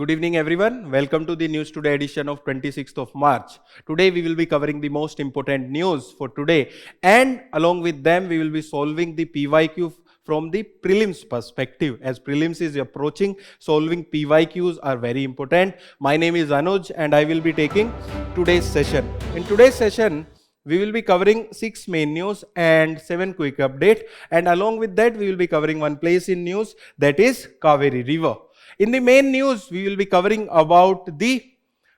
Good evening everyone. Welcome to the News Today edition of 26th of March. Today we will be covering the most important news for today, and along with them we will be solving the PYQ from the prelims perspective. As prelims is approaching, solving PYQs are very important. My name is Anuj and I will be taking today's session. In today's session, we will be covering 6 main news and 7 quick update, and along with that we will be covering one place in news, that is Cauvery River. In the main news, we will be covering about the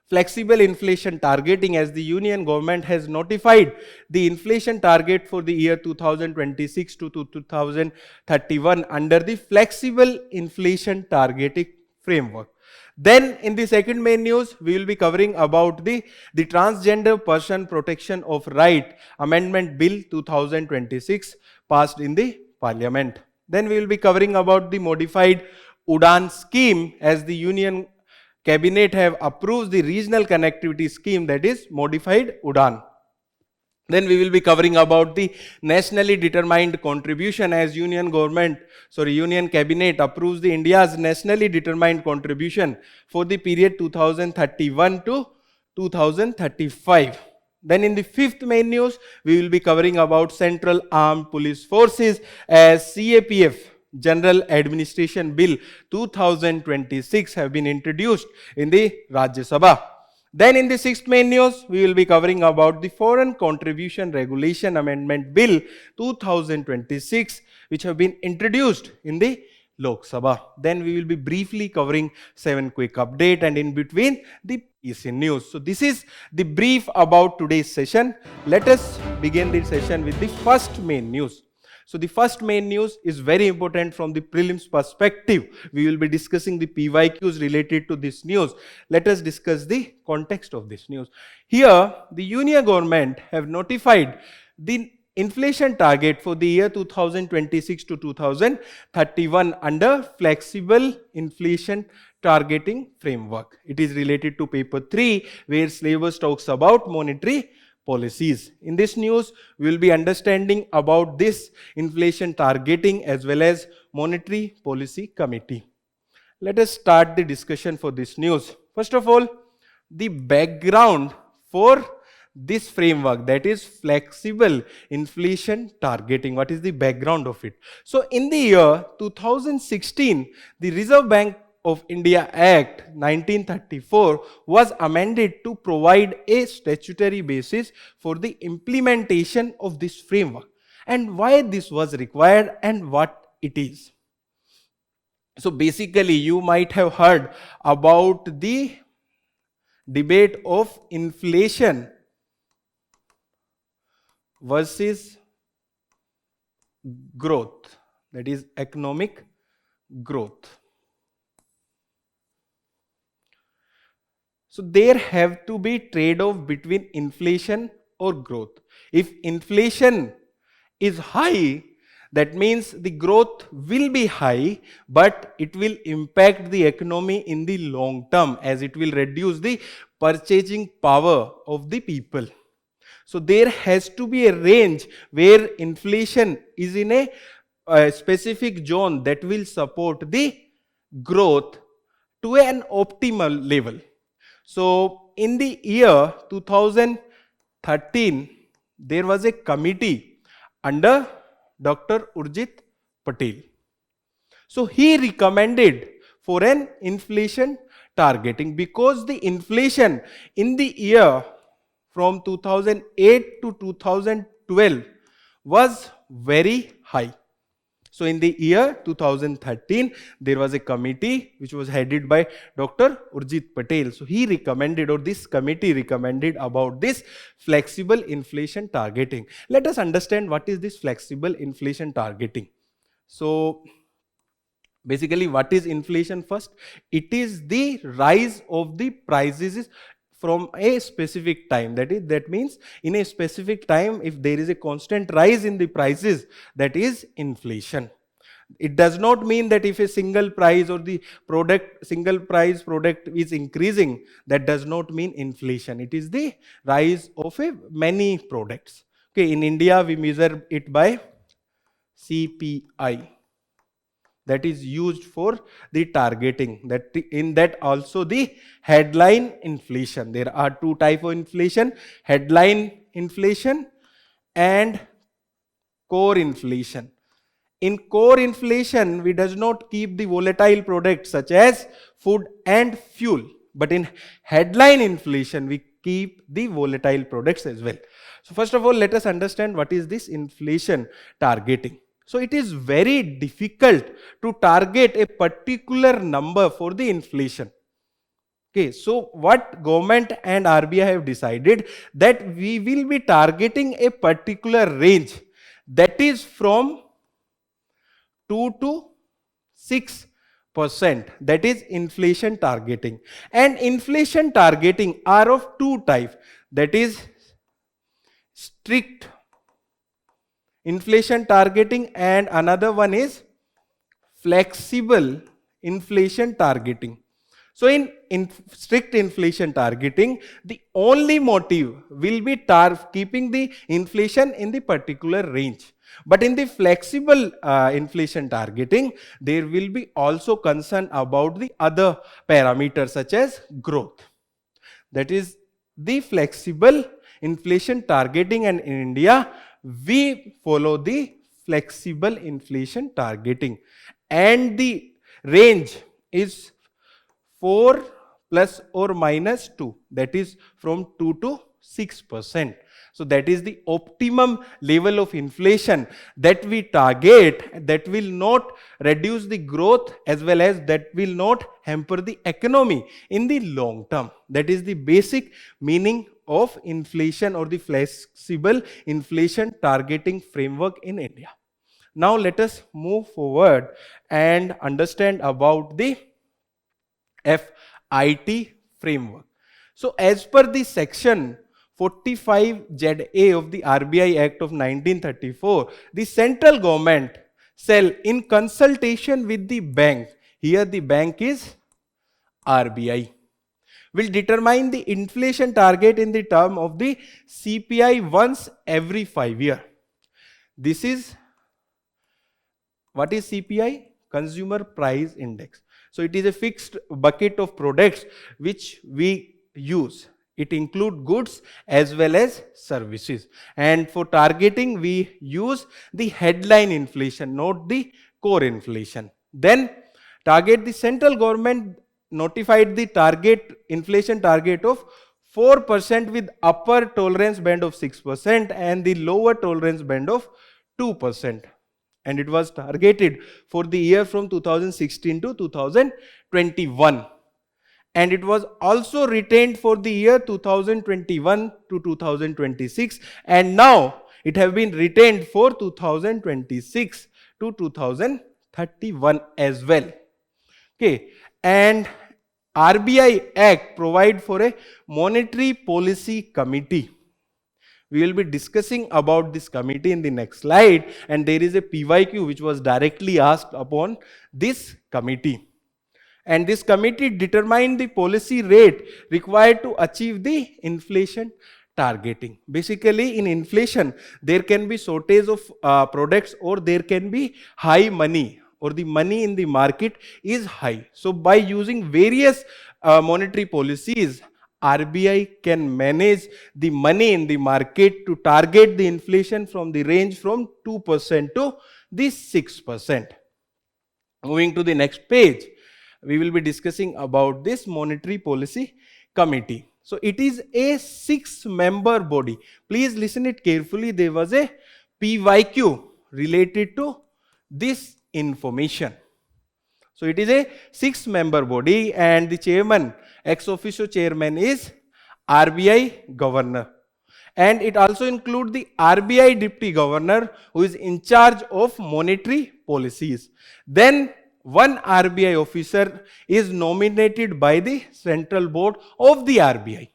flexible inflation targeting, as the union government has notified the inflation target for the year 2026 to 2031 under the flexible inflation targeting framework. Then in the second main news, we will be covering about the Transgender Person Protection of Right Amendment Bill 2026 passed in the Parliament. Then we will be covering about the modified UDAN scheme, as the Union Cabinet have approved the regional connectivity scheme, that is modified UDAN. Then we will be covering about the nationally determined contribution, as Union Cabinet approves the India's nationally determined contribution for the period 2031 to 2035. Then in the fifth main news, we will be covering about Central Armed Police Forces, as CAPF General Administration Bill 2026 have been introduced in the Rajya Sabha. Then in the sixth main news, we will be covering about the Foreign Contribution Regulation Amendment Bill 2026, which have been introduced in the Lok Sabha. Then we will be briefly covering 7 quick update, and in between the PC news. So this is the brief about today's session. Let us begin the session with the first main news. So the first main news is very important from the prelims perspective. We will be discussing the PYQs related to this news. Let us discuss the context of this news. Here, the Union government have notified the inflation target for the year 2026 to 2031 under flexible inflation targeting framework. It is related to paper 3, where syllabus talks about monetary policies. In this news, we will be understanding about this inflation targeting as well as monetary policy committee. Let us start the discussion for this news. First of all, the background for this framework, that is flexible inflation targeting. What is the background of it? So in the year 2016, the Reserve Bank of India Act 1934 was amended to provide a statutory basis for the implementation of this framework, and why this was required and what it is. So basically, you might have heard about the debate of inflation versus growth, that is economic growth. So there have to be trade-off between inflation or growth. If inflation is high, that means the growth will be high, but it will impact the economy in the long term, as it will reduce the purchasing power of the people. So there has to be a range where inflation is in a specific zone that will support the growth to an optimal level. So in the year 2013, there was a committee under Dr. Urjit Patel. So he recommended for an inflation targeting, because the inflation in the year from 2008 to 2012 was very high. So in the year 2013, there was a committee which was headed by Dr. Urjit Patel. So he recommended, or this committee recommended, about this flexible inflation targeting. Let us understand what is this flexible inflation targeting. So basically, what is inflation first? It is the rise of the prices from a specific time. That means in a specific time, if there is a constant rise in the prices, that is inflation. It does not mean that if a single price or the single price product is increasing, that does not mean inflation. It is the rise of many products. Okay, in India we measure it by CPI. that is used for the targeting. That in that also the headline inflation. There are two types of inflation: headline inflation and core inflation. In core inflation, we does not keep the volatile products such as food and fuel. But in headline inflation, we keep the volatile products as well. So first of all, let us understand what is this inflation targeting. So it is very difficult to target a particular number for the inflation. Okay, so what government and RBI have decided, that we will be targeting a particular range, that is from 2 to 6%. That is inflation targeting. And inflation targeting are of two types. That is strict inflation targeting and another one is flexible inflation targeting. So in strict inflation targeting, the only motive will be keeping the inflation in the particular range. But in the flexible inflation targeting, there will be also concern about the other parameters such as growth. That is the flexible inflation targeting, and in India, we follow the flexible inflation targeting. And the range is 4 plus or minus 2, that is from 2 to 6%. So that is the optimum level of inflation that we target, that will not reduce the growth as well as that will not hamper the economy in the long term. That is the basic meaning of inflation or the flexible inflation targeting framework in India. Now let us move forward and understand about the FIT framework. So as per the section 45ZA of the RBI Act of 1934, the central government shall, in consultation with the bank, here the bank is RBI, will determine the inflation target in the term of the CPI once every 5 years. This is, what is CPI? Consumer Price Index. So it is a fixed bucket of products which we use. It includes goods as well as services. And for targeting, we use the headline inflation, not the core inflation. Then target, the central government notified the target inflation target of 4% with upper tolerance band of 6% and the lower tolerance band of 2%. And it was targeted for the year from 2016 to 2021. And it was also retained for the year 2021 to 2026. And now it has been retained for 2026 to 2031 as well. Okay. And RBI Act provide for a monetary policy committee. We will be discussing about this committee in the next slide, and there is a PYQ which was directly asked upon this committee. And this committee determined the policy rate required to achieve the inflation targeting. Basically, in inflation, there can be shortage of products, or there can be high money, or the money in the market is high. So by using various monetary policies, RBI can manage the money in the market to target the inflation from the range from 2% to the 6%. Moving to the next page, we will be discussing about this monetary policy committee. So it is a 6-member body. Please listen it carefully. There was a PYQ related to this information. So it is a 6-member body, and the chairman, ex officio chairman, is RBI governor. And it also includes the RBI deputy governor, who is in charge of monetary policies. Then one RBI officer is nominated by the central board of the RBI.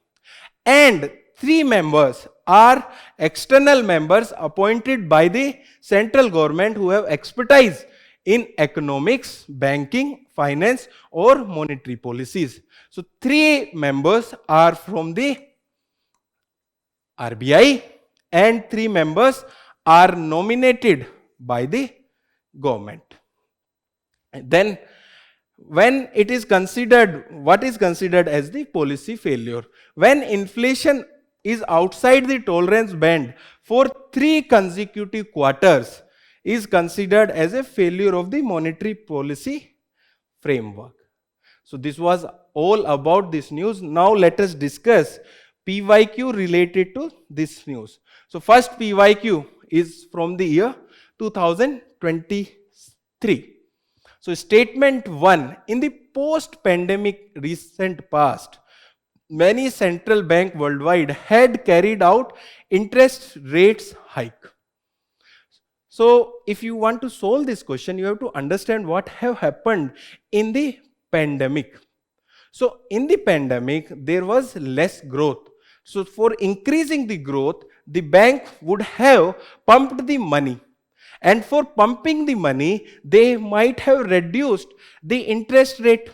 And 3 members are external members appointed by the central government who have expertise in economics, banking, finance, or monetary policies. So 3 members are from the RBI and 3 members are nominated by the government. Then when it is considered, what is considered as the policy failure? When inflation is outside the tolerance band for 3 consecutive quarters is considered as a failure of the monetary policy framework. So this was all about this news. Now let us discuss PYQ related to this news. So first PYQ is from the year 2023. So statement 1, in the post-pandemic recent past, many central bank worldwide had carried out interest rates hike. So if you want to solve this question, you have to understand what have happened in the pandemic. So in the pandemic, there was less growth. So for increasing the growth, the bank would have pumped the money. And for pumping the money, they might have reduced the interest rate.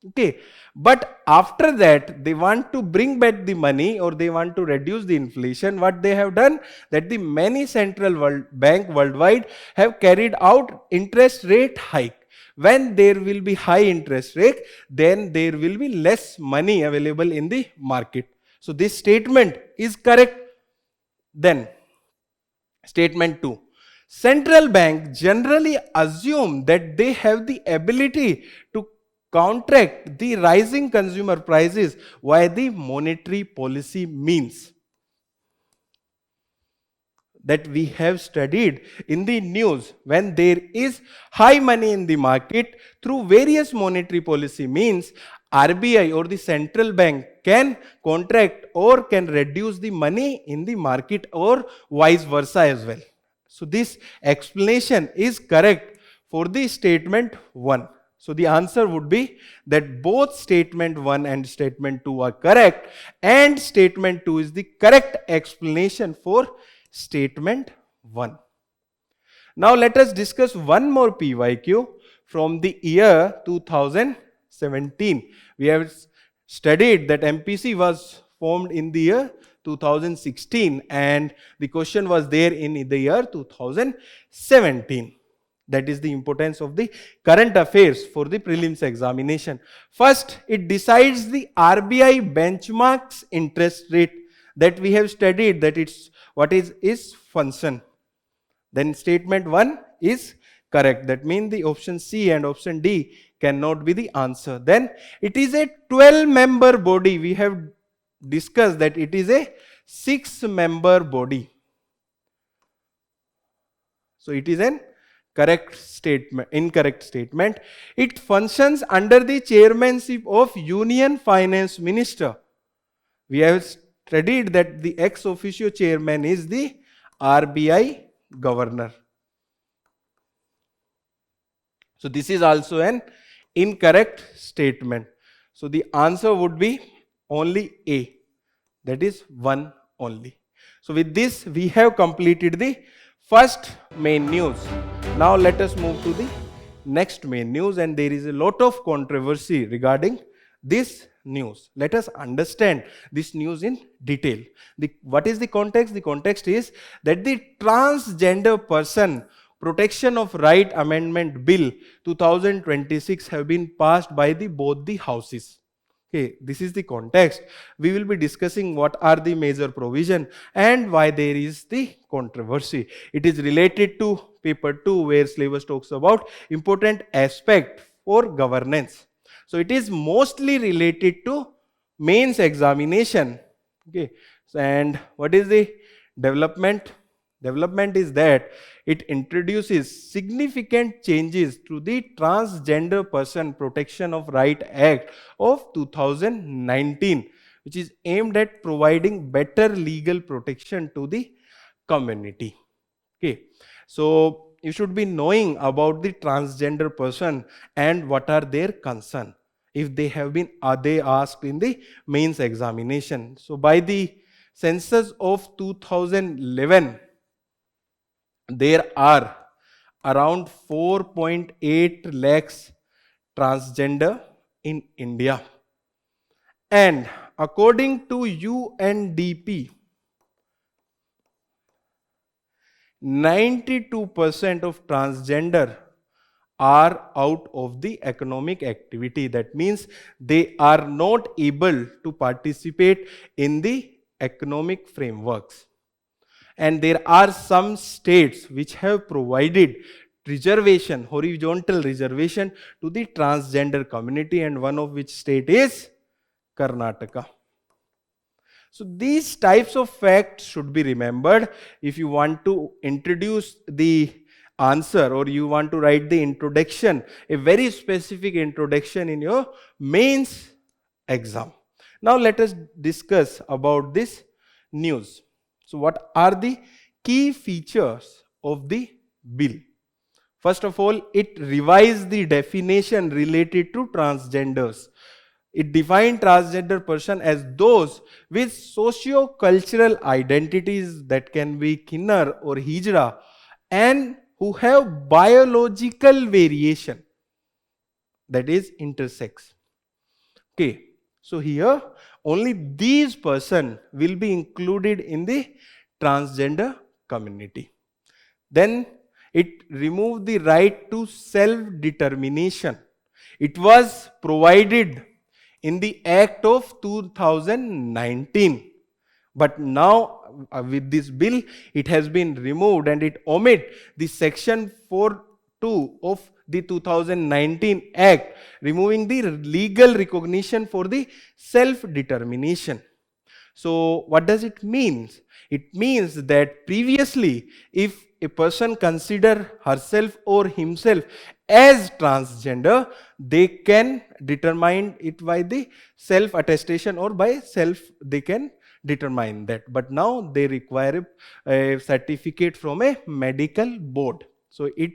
Okay. But after that, they want to bring back the money or they want to reduce the inflation. What they have done, that the many central bank worldwide have carried out interest rate hike. When there will be high interest rate, then there will be less money available in the market. So this statement is correct. Then statement 2. Central bank generally assume that they have the ability to counteract the rising consumer prices via the monetary policy means. That we have studied in the news, when there is high money in the market, through various monetary policy means, RBI or the central bank can contract or can reduce the money in the market or vice versa as well. So this explanation is correct for the statement 1. So the answer would be that both statement 1 and statement 2 are correct, and statement 2 is the correct explanation for statement 1. Now let us discuss one more PYQ from the year 2017. We have studied that MPC was formed in the year 2016 and the question was there in the year 2017. That is the importance of the current affairs for the prelims examination. First, it decides the RBI benchmarks interest rate, that we have studied that it's what is function. Then statement 1 is correct. That means the option C and option D cannot be the answer. Then it is a 12-member body. We have discussed that it is a 6-member body. So it is an correct statement, incorrect statement. It functions under the chairmanship of Union Finance Minister. We have studied that the ex officio chairman is the RBI governor. So this is also an incorrect statement. So the answer would be only A. That is 1 only. So with this, we have completed the first main news. Now let us move to the next main news, and there is a lot of controversy regarding this news. Let us understand this news in detail. What is the context? The context is that the Transgender Person Protection of Right Amendment Bill 2026 have been passed by both the houses. Okay, this is the context. We will be discussing what are the major provision and why there is the controversy. It is related to paper 2 where syllabus talks about important aspect for governance. So it is mostly related to mains examination. Okay, and what is the development? Development is that it introduces significant changes to the Transgender Person Protection of Right Act of 2019, which is aimed at providing better legal protection to the community. Okay, so you should be knowing about the transgender person and what are their concern if they have been they asked in the mains examination. So by the census of 2011, there are around 4.8 lakhs transgender in India, and according to UNDP, 92% of transgender are out of the economic activity. That means they are not able to participate in the economic frameworks. And there are some states which have provided reservation, horizontal reservation to the transgender community, and one of which state is Karnataka. So these types of facts should be remembered if you want to introduce the answer or you want to write the introduction, a very specific introduction in your mains exam. Now let us discuss about this news. So what are the key features of the bill? First of all, it revised the definition related to transgenders. It defined transgender person as those with socio-cultural identities that can be Kinnar or Hijra and who have biological variation, that is intersex. Okay, so here only these person will be included in the transgender community. Then it removed the right to self-determination. It was provided in the Act of 2019. But now with this bill, it has been removed and it omit the section 4(2) of the 2019 Act, removing the legal recognition for the self-determination. So what does it mean? It means that previously, if a person consider herself or himself as transgender, they can determine it by the self-attestation or by self they can determine that. But now they require a certificate from a medical board. So it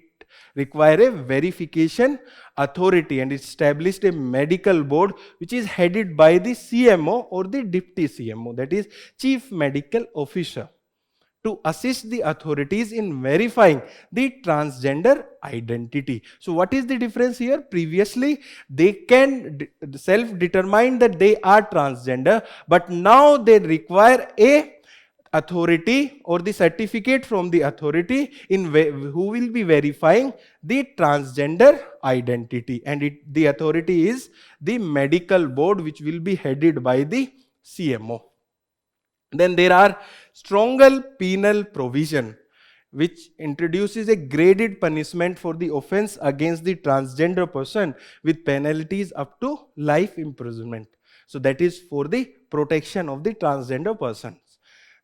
require a verification authority and it established a medical board which is headed by the CMO or the Deputy CMO, that is Chief Medical Officer, to assist the authorities in verifying the transgender identity. So what is the difference here? Previously, they can self-determine that they are transgender, but now they require a authority or the certificate from the authority who will be verifying the transgender identity, and the authority is the medical board which will be headed by the CMO. Then there are stronger penal provision which introduces a graded punishment for the offense against the transgender person with penalties up to life imprisonment. So that is for the protection of the transgender persons.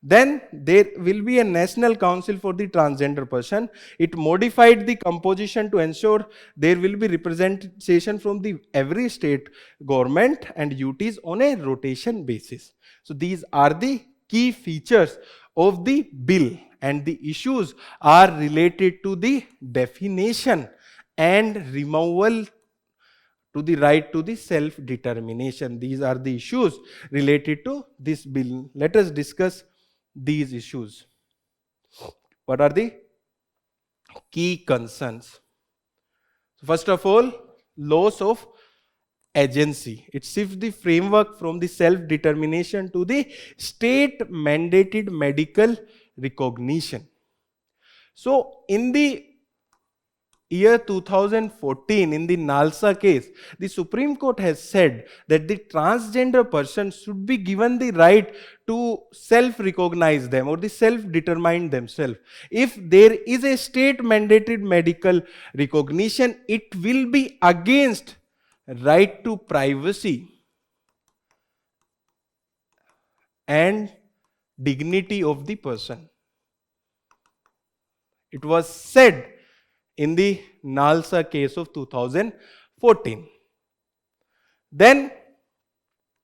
Then there will be a National Council for the Transgender Person. It modified the composition to ensure there will be representation from the every state government and UTs on a rotation basis. So these are the key features of the bill, and the issues are related to the definition and removal to the right to the self-determination. These are the issues related to this bill. Let us discuss these issues. What are the key concerns? First of all, loss of agency. It shifts the framework from the self-determination to the state-mandated medical recognition. So, in the year 2014, in the NALSA case, the Supreme Court has said that the transgender person should be given the right to self-recognize them or the self-determine themselves. If there is a state-mandated medical recognition, it will be against right to privacy and dignity of the person. It was said in the NALSA case of 2014. Then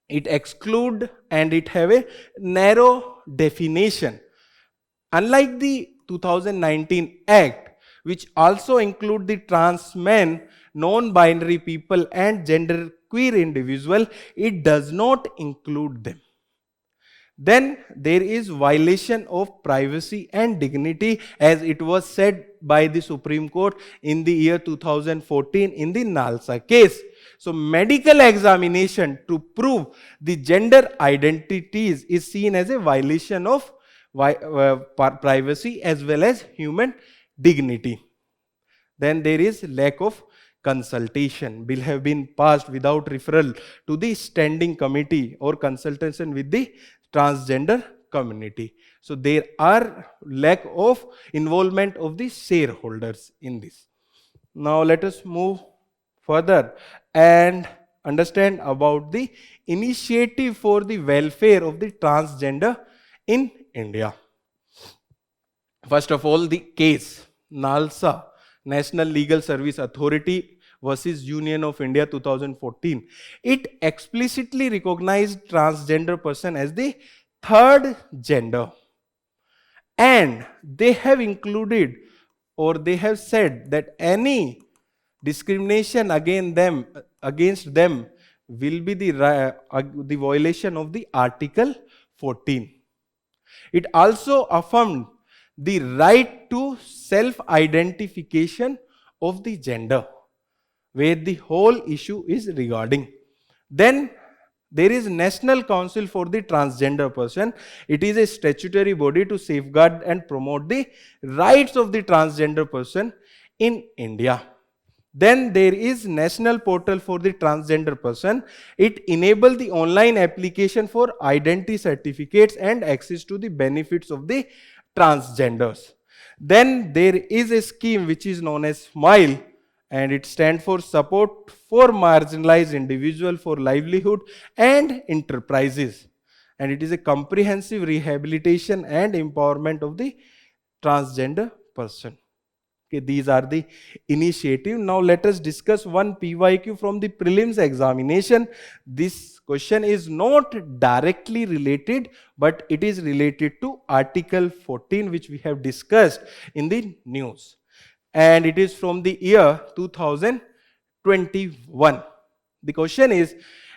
it exclude and it have a narrow definition. Unlike the 2019 Act, which also include the trans men, non-binary people and gender queer individual, it does not include them. Then there is violation of privacy and dignity, as it was said by the Supreme Court in the year 2014 in the NALSA case. So medical examination to prove the gender identities is seen as a violation of privacy as well as human dignity. Then there is lack of consultation. Bill have been passed without referral to the standing committee or consultation with the transgender community. So there are lack of involvement of the shareholders in this. Now let us move further and understand about the initiative for the welfare of the transgender in India. First of all, the case NALSA, National Legal Service Authority versus Union of India 2014. It explicitly recognized transgender person as the third gender, and they have included, or they have said that any discrimination against them will be the violation of the Article 14. It also affirmed the right to self-identification of the gender, where the whole issue is regarding. Then there is National Council for the Transgender Person. It is a statutory body to safeguard and promote the rights of the transgender person in India. Then there is National Portal for the Transgender Person. It enables the online application for identity certificates and access to the benefits of the transgenders. Then there is a scheme which is known as SMILE, and it stands for Support for Marginalized Individual for Livelihood and Enterprises. And it is a comprehensive rehabilitation and empowerment of the transgender person. Okay, these are the initiative. Now let us discuss one PYQ from the prelims examination. This question is not directly related, but it is related to Article 14, which we have discussed in the news. And it is from the year 2021. The question is,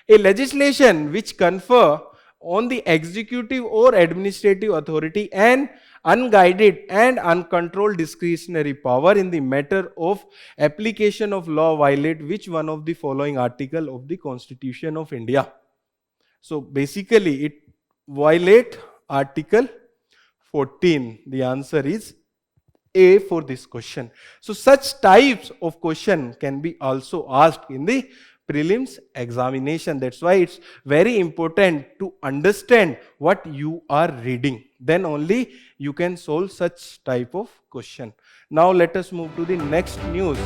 a legislation which confer on the executive or administrative authority an unguided and uncontrolled discretionary power in the matter of application of law violate which one of the following article of the Constitution of India? So basically it violate Article 14. The answer is A for this question. So such types of question can be also asked in the prelims examination. That's why it's very important to understand what you are reading. Then only you can solve such type of question. Now let us move to the next news.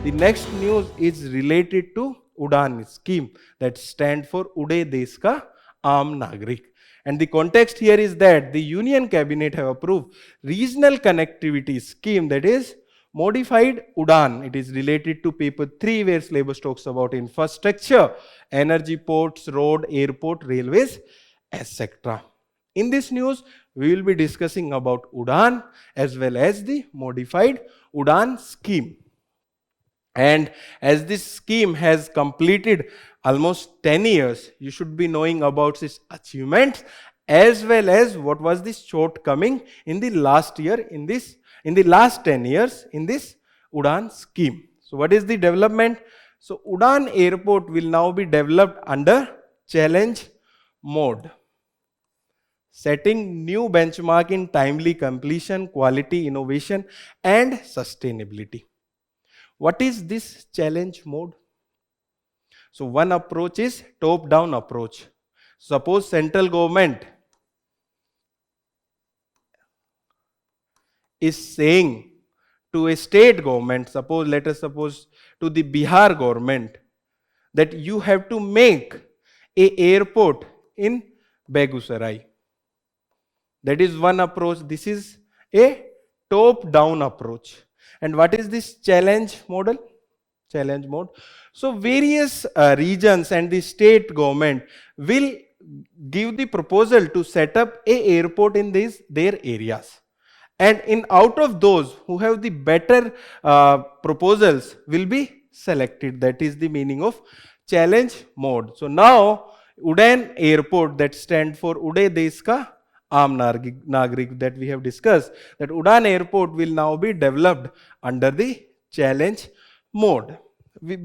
The next news is related to UDAN scheme, that stand for Ude Desh Ka Aam Nagrik. And the context here is that the Union Cabinet have approved regional connectivity scheme, that is modified UDAN. It is related to paper 3, where syllabus talks about infrastructure, energy, ports, road, airport, railways, etc. In this news, we will be discussing about UDAN as well as the modified UDAN scheme. And as this scheme has completed almost 10 years, you should be knowing about its achievements as well as what was the shortcoming in the last year in the last 10 years in this UDAN scheme. So what is the development? So UDAN airport will now be developed under challenge mode, setting new benchmark in timely completion, quality, innovation and sustainability. What is this challenge mode? So one approach is top-down approach. Suppose central government is saying to a state government, let us suppose to the Bihar government, that you have to make a airport in Begusarai. That is one approach. This is a top-down approach. And what is this challenge model? Challenge mode. So various regions and the state government will give the proposal to set up a airport in their areas. And out of those who have the better proposals will be selected. That is the meaning of challenge mode. So now UDAN airport, that stands for Ude Desh Ka Aam Nagrik, that we have discussed, that UDAN airport will now be developed under the challenge mode.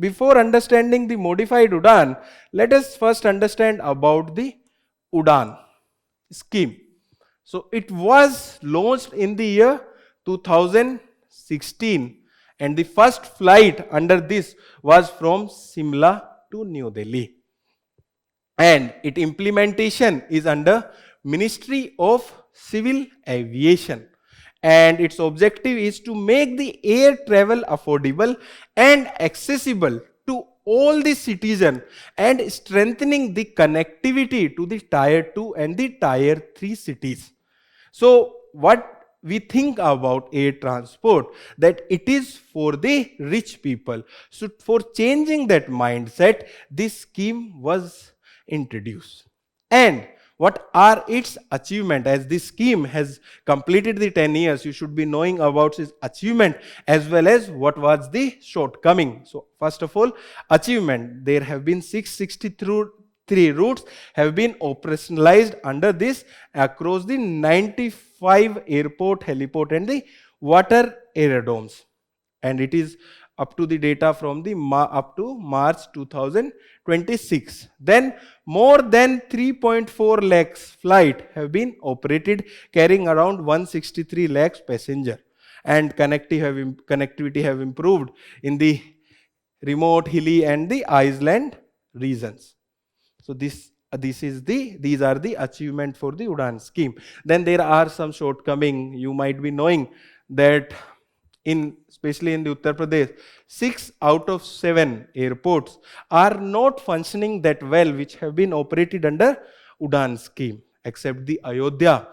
Before understanding the modified UDAN, let us first understand about the UDAN scheme. So it was launched in the year 2016, And the first flight under this was from Simla to New Delhi. And its implementation is under Ministry of Civil Aviation. And its objective is to make the air travel affordable and accessible to all the citizens and strengthening the connectivity to the Tier 2 and the Tier 3 cities. So what we think about air transport, that it is for the rich people. So for changing that mindset, this scheme was introduced. And what are its achievement? As this scheme has completed the 10 years, you should be knowing about its achievement as well as what was the shortcoming. So first of all, achievement. There have been 663 routes have been operationalized under this across the 95 airport, heliport and the water aerodromes. And it is up to the data from the up to March 2026. Then more than 3.4 lakhs flight have been operated, carrying around 163 lakhs passenger. And connectivity have improved in the remote, hilly and the island regions. So these are the achievement for the UDAN scheme. Then there are some shortcoming. You might be knowing that especially in the Uttar Pradesh, 6 out of 7 airports are not functioning that well, which have been operated under UDAN scheme, except the Ayodhya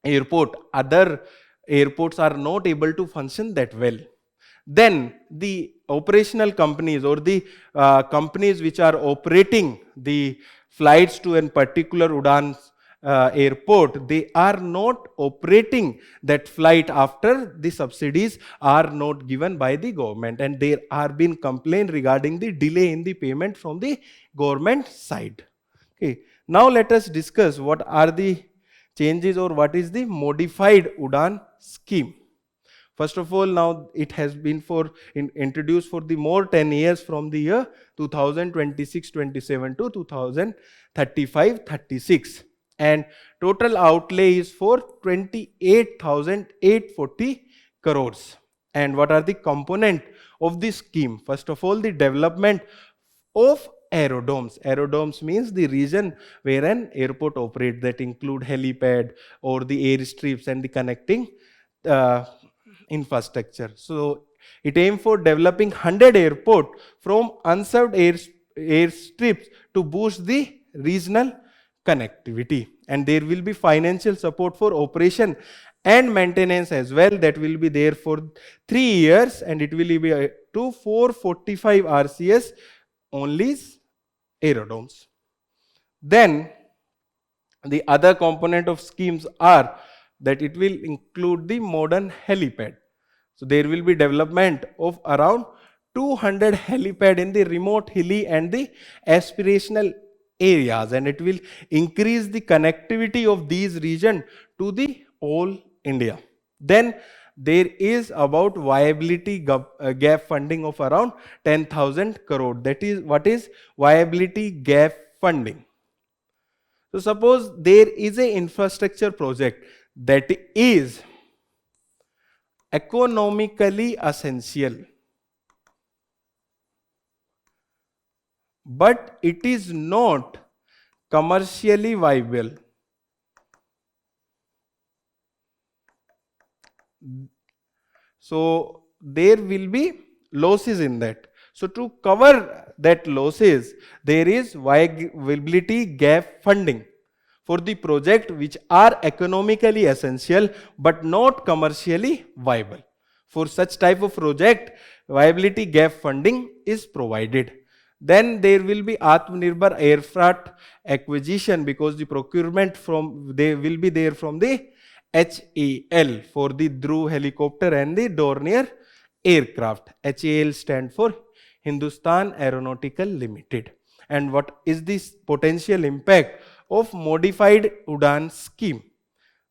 airport. Other airports are not able to function that well. Then the operational companies or the companies which are operating the flights to a particular UDAN airport, they are not operating that flight after the subsidies are not given by the government, and there are been complaints regarding the delay in the payment from the government side. Okay. Now let us discuss what are the changes or what is the modified UDAN scheme. First of all, now it has been introduced for the more 10 years from the year 2026-27 to 2035-36. And total outlay is for 28,840 crores. And what are the component of this scheme? First of all, the development of aerodromes. Aerodromes means the region where an airport operates, that include helipad or the airstrips and the connecting infrastructure. So it aims for developing 100 airport from unserved airstrips to boost the regional connectivity. And there will be financial support for operation and maintenance as well, that will be there for 3 years, and it will be to 445 RCS only aerodromes. Then the other component of schemes are that it will include the modern helipad. So there will be development of around 200 helipad in the remote, hilly and the aspirational areas, and it will increase the connectivity of these regions to the all India. Then there is about viability gap funding of around 10,000 crore. That is, what is viability gap funding? So suppose there is an infrastructure project that is economically essential, but it is not commercially viable. So there will be losses in that. So to cover that losses, there is viability gap funding for the project which are economically essential but not commercially viable. For such type of project, viability gap funding is provided. Then there will be Atmanirbhar aircraft acquisition, because the procurement they will be there from the HAL for the Dhruv helicopter and the Dornier aircraft. HAL stand for Hindustan Aeronautical Limited. And what is this potential impact of modified UDAN scheme?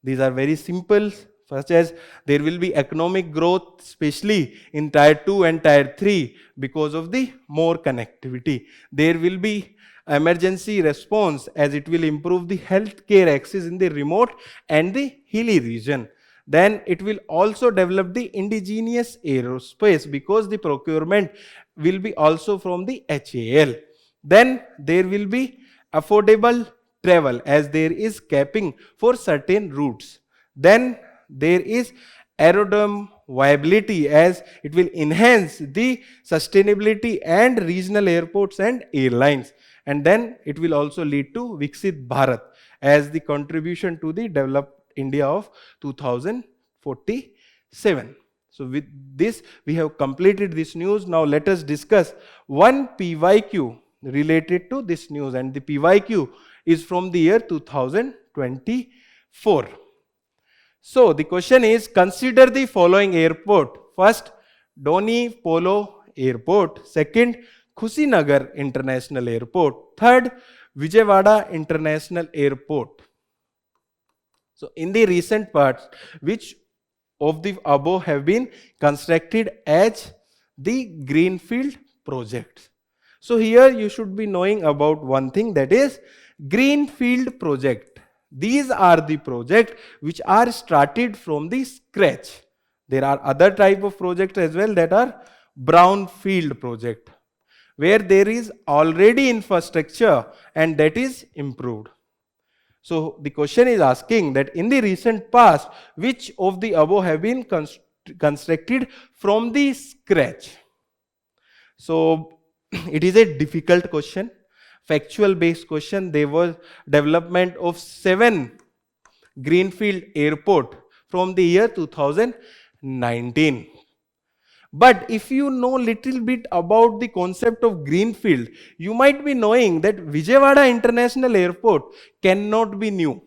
These are very simple, such as there will be economic growth, especially in Tier 2 and Tier 3 because of the more connectivity. There will be emergency response, as it will improve the healthcare access in the remote and the hilly region. Then it will also develop the indigenous aerospace because the procurement will be also from the HAL. Then there will be affordable travel as there is capping for certain routes. Then there is aerodrome viability as it will enhance the sustainability and regional airports and airlines. And then it will also lead to Viksit Bharat as the contribution to the developed India of 2047. So with this, we have completed this news. Now let us discuss one PYQ related to this news, and the PYQ is from the year 2024. So the question is, consider the following airport. First, Doni Polo Airport. Second, Kushinagar International Airport. Third, Vijayawada International Airport. So in the recent past, which of the above have been constructed as the greenfield projects? So here you should be knowing about one thing, that is greenfield project. These are the projects which are started from the scratch. There are other type of projects as well that are brownfield project, where there is already infrastructure and that is improved. So the question is asking that in the recent past, which of the above have been constructed from the scratch? So it is a difficult question, factual based question. There was development of 7 greenfield airport from the year 2019. But if you know little bit about the concept of greenfield, you might be knowing that Vijayawada International Airport cannot be new.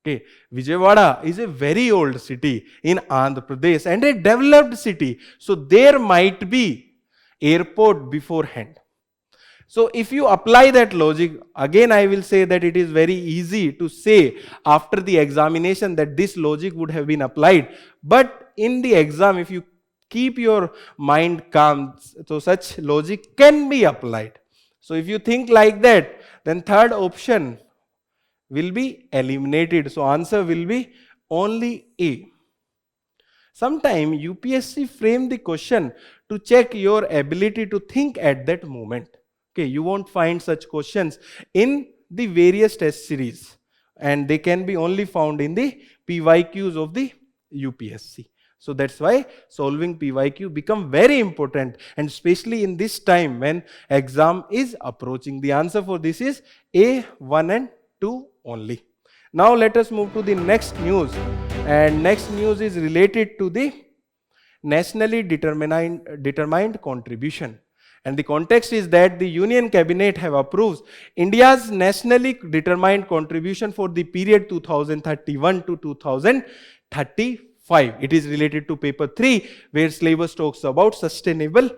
Okay, Vijayawada is a very old city in Andhra Pradesh and a developed city. So there might be airport beforehand. So if you apply that logic, again I will say that it is very easy to say after the examination that this logic would have been applied. But in the exam, if you keep your mind calm, so such logic can be applied. So if you think like that, then third option will be eliminated. So answer will be only A. Sometime UPSC frame the question to check your ability to think at that moment. Okay, you won't find such questions in the various test series, and they can be only found in the PYQs of the UPSC. So that's why solving PYQ become very important, and especially in this time when exam is approaching. The answer for this is A, 1 and 2 only. Now let us move to the next news, and next news is related to the nationally determined contribution. And the context is that the Union Cabinet have approved India's nationally determined contribution for the period 2031 to 2035. It is related to paper 3, where syllabus talks about sustainable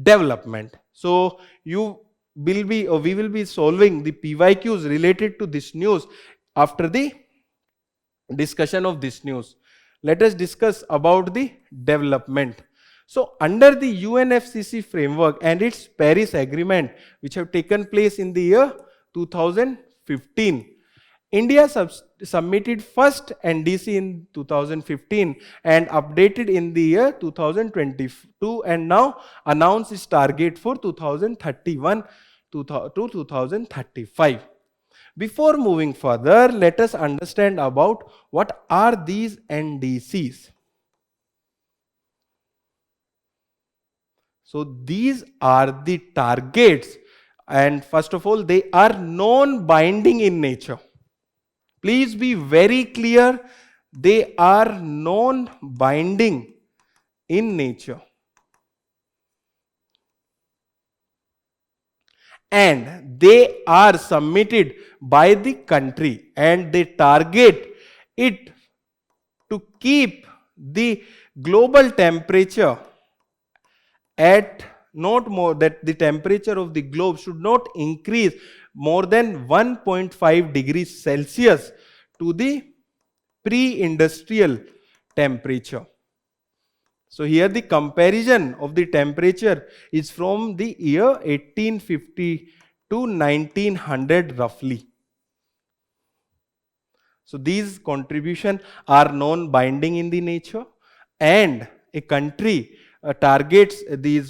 development. So you will be, or we will be solving the PYQs related to this news after the discussion of this news. Let us discuss about the development. So under the UNFCCC framework and its Paris Agreement, which have taken place in the year 2015, India submitted first NDC in 2015 and updated in the year 2022, and now announced its target for 2031 to 2035. Before moving further, let us understand about what are these NDCs. So these are the targets, and first of all, they are non-binding in nature. Please be very clear, they are non-binding in nature. And they are submitted by the country, and they target it to keep the global temperature at not more, that the temperature of the globe should not increase more than 1.5 degrees Celsius to the pre-industrial temperature. So here the comparison of the temperature is from the year 1850 to 1900 roughly. So these contributions are non-binding in the nature, and a country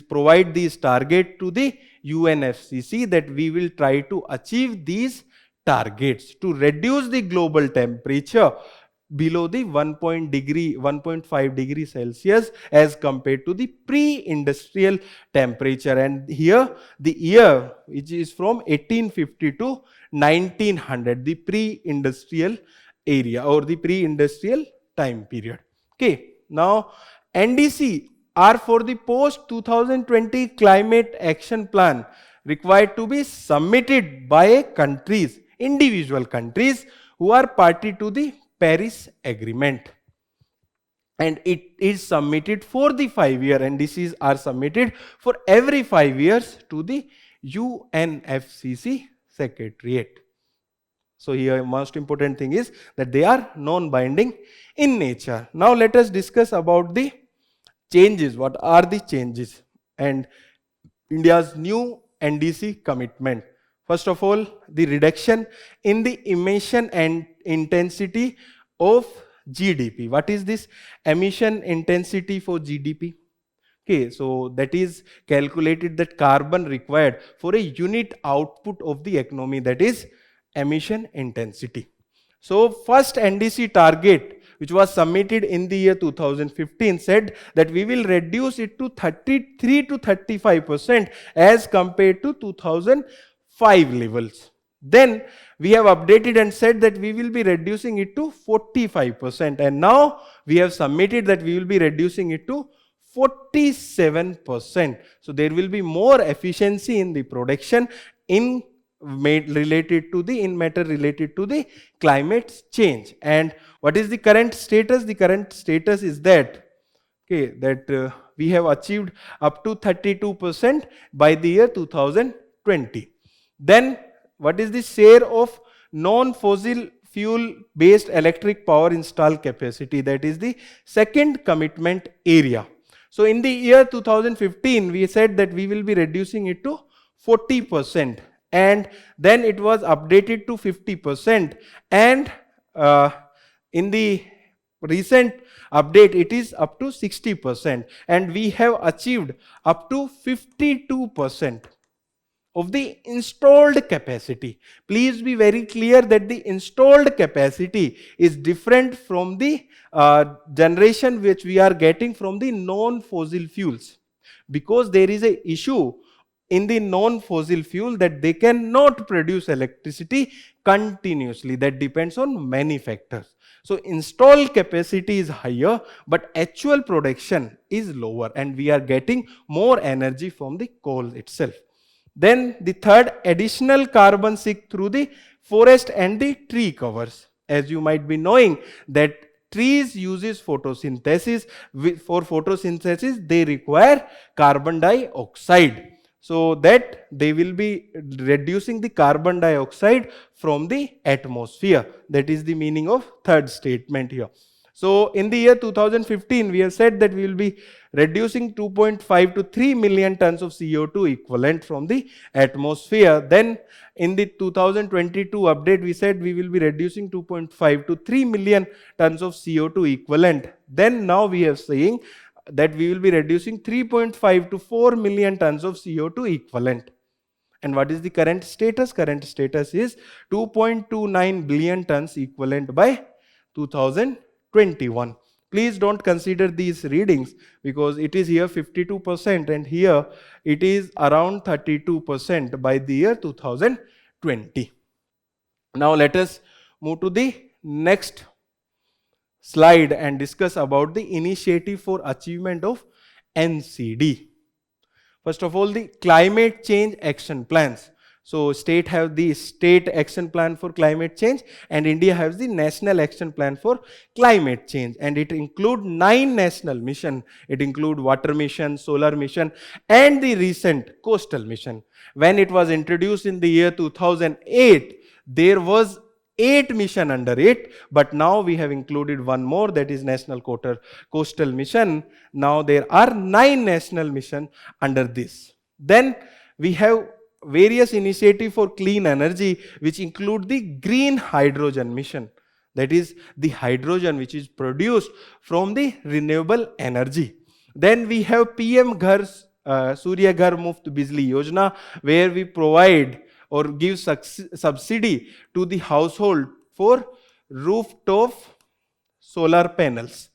provide these target to the UNFCCC that we will try to achieve these targets to reduce the global temperature below the 1.5 degree Celsius as compared to the pre-industrial temperature. And here the year which is from 1850 to 1900, the pre-industrial area or the pre-industrial time period. Okay, now NDC are for the post 2020 climate action plan required to be submitted by countries, individual countries who are party to the Paris Agreement, and it is submitted for the 5-year. NDCs are submitted for every 5 years to the UNFCCC Secretariat. So here most important thing is that they are non-binding in nature. Now let us discuss about the changes. What are the changes and India's new NDC commitment? First of all, the reduction in the emission and intensity of GDP. What is this emission intensity for GDP? Okay, so that is calculated that carbon required for a unit output of the economy, that is emission intensity. So first NDC target which was submitted in the year 2015 said that we will reduce it to 33 to 35% as compared to 2005 levels. Then we have updated and said that we will be reducing it to 45%, and now we have submitted that we will be reducing it to 47%. So there will be more efficiency in the production in matter related to the climate change. And what is the current status? The current status is that we have achieved up to 32% by the year 2020. Then what is the share of non-fossil fuel based electric power installed capacity? That is the second commitment area. So in the year 2015 we said that we will be reducing it to 40%, and then it was updated to 50%, and in the recent update it is up to 60%, and we have achieved up to 52% of the installed capacity. Please be very clear that the installed capacity is different from the generation which we are getting from the non-fossil fuels, because there is a issue in the non-fossil fuel that they cannot produce electricity continuously. That depends on many factors. So installed capacity is higher, but actual production is lower, and we are getting more energy from the coal itself. Then the third, additional carbon sink through the forest and the tree covers. As you might be knowing that trees uses photosynthesis. For photosynthesis they require carbon dioxide, so that they will be reducing the carbon dioxide from the atmosphere. That is the meaning of third statement here. So in the year 2015 we have said that we will be reducing 2.5 to 3 million tons of CO2 equivalent from the atmosphere. Then in the 2022 update we said we will be reducing 2.5 to 3 million tons of CO2 equivalent. Then now we are saying that we will be reducing 3.5 to 4 million tons of CO2 equivalent. And what is the current status? Current status is 2.29 billion tons equivalent by 2021. Please don't consider these readings, because it is here 52% and here it is around 32% by the year 2020. Now let us move to the next slide and discuss about the initiative for achievement of NCD. First of all, the climate change action plans. So state have the state action plan for climate change, and India has the national action plan for climate change, and it include 9 national mission. It include water mission, solar mission, and the recent coastal mission. When it was introduced in the year 2008, there was 8 mission under it, but now we have included one more, that is national coastal mission. Now there are 9 national mission under this. Then we have various initiatives for clean energy, which include the green hydrogen mission. that is the hydrogen which is produced from the renewable energy. Then we have PM Ghar Surya Ghar Muft Bijli Yojana, where we provide or give subsidy to the household for rooftop solar panels.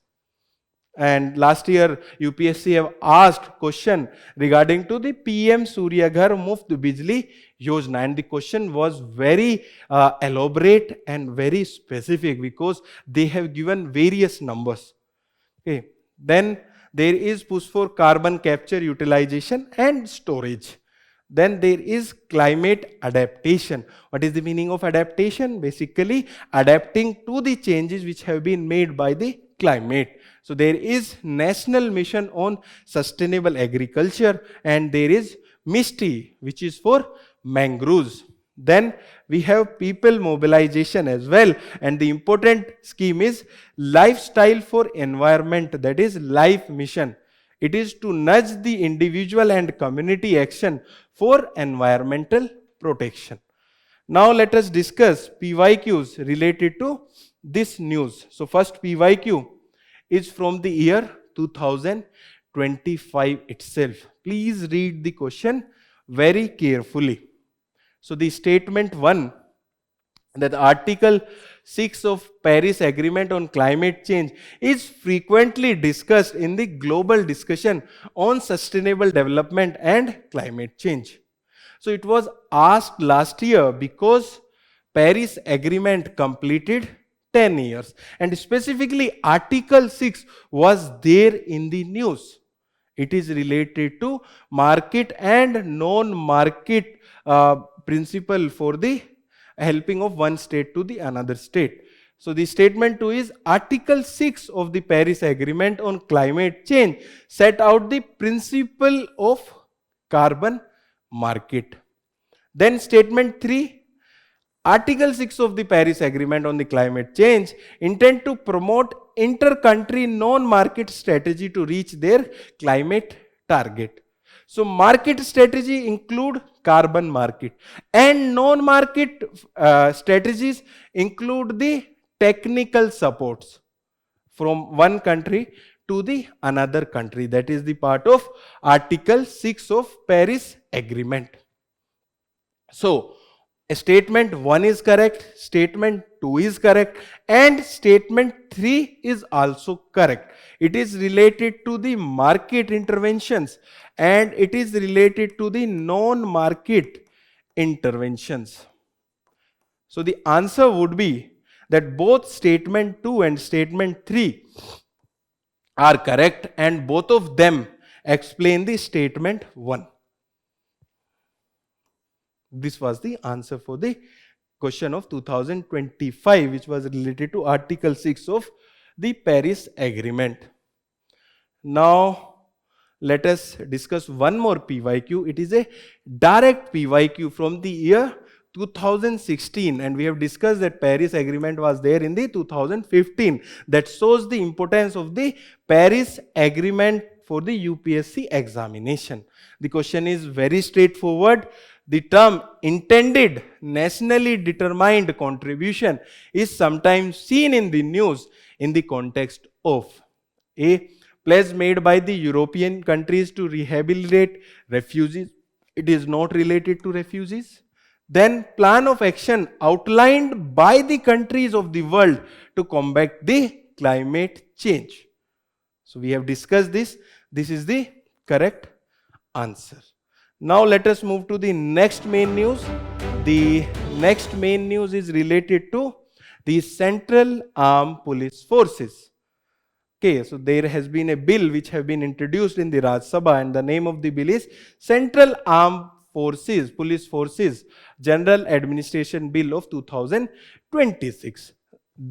And last year UPSC have asked question regarding to the PM Surya Ghar Muft Bijli Yojana, and the question was very elaborate and very specific because they have given various numbers. Okay. Then there is push for carbon capture, utilization and storage. Then there is climate adaptation. What is the meaning of adaptation? Basically adapting to the changes which have been made by the climate. So there is National Mission on Sustainable Agriculture, and there is MISTI, which is for mangroves. Then we have people mobilization as well, and the important scheme is Lifestyle for Environment, that is LIFE mission. It is to nudge the individual and community action for environmental protection. Now let us discuss PYQs related to this news. So first PYQ is from the year 2025 itself. Please read the question very carefully. So the statement 1, that Article 6 of Paris Agreement on Climate Change is frequently discussed in the global discussion on sustainable development and climate change. So it was asked last year because Paris Agreement completed 10 years, and specifically Article 6 was there in the news. It is related to market and non-market principle for the helping of one state to the another state. So the statement 2 is Article 6 of the Paris Agreement on Climate Change set out the principle of carbon market. Then statement 3, Article 6 of the Paris Agreement on the Climate Change intend to promote inter-country non-market strategy to reach their climate target. So market strategy include carbon market, and non-market strategies include the technical supports from one country to the another country. That is the part of Article 6 of Paris Agreement. So statement 1 is correct, statement 2 is correct, and statement 3 is also correct. It is related to the market interventions and it is related to the non-market interventions. So the answer would be that both statement 2 and statement 3 are correct, and both of them explain the statement 1. This was the answer for the question of 2025, which was related to Article 6 of the Paris Agreement. Now let us discuss one more PYQ. It is a direct PYQ from the year 2016, and we have discussed that Paris Agreement was there in the 2015. That shows the importance of the Paris Agreement for the UPSC examination. The question is very straightforward. The term intended nationally determined contribution is sometimes seen in the news in the context of a pledge made by the European countries to rehabilitate refugees. It is not related to refugees. Then plan of action outlined by the countries of the world to combat the climate change. So we have discussed this. This is the correct answer. Now let us move to the next main news. The next main news is related to the Central Armed Police Forces. Okay, so there has been a bill which have been introduced in the Rajya Sabha, and the name of the bill is Central Armed Forces, Police Forces General Administration Bill of 2026.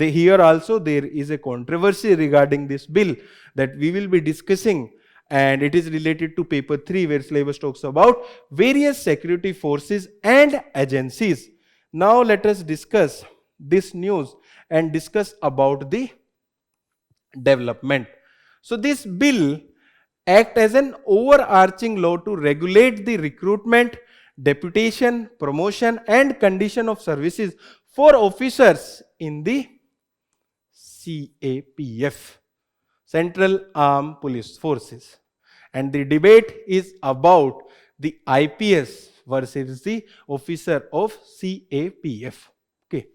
Here also there is a controversy regarding this bill that we will be discussing, and it is related to paper 3, where syllabus talks about various security forces and agencies. Now let us discuss this news and discuss about the development. So this bill acts as an overarching law to regulate the recruitment, deputation, promotion and condition of services for officers in the CAPF, Central Armed Police Forces. And the debate is about the IPS versus the officer of CAPF. Okay.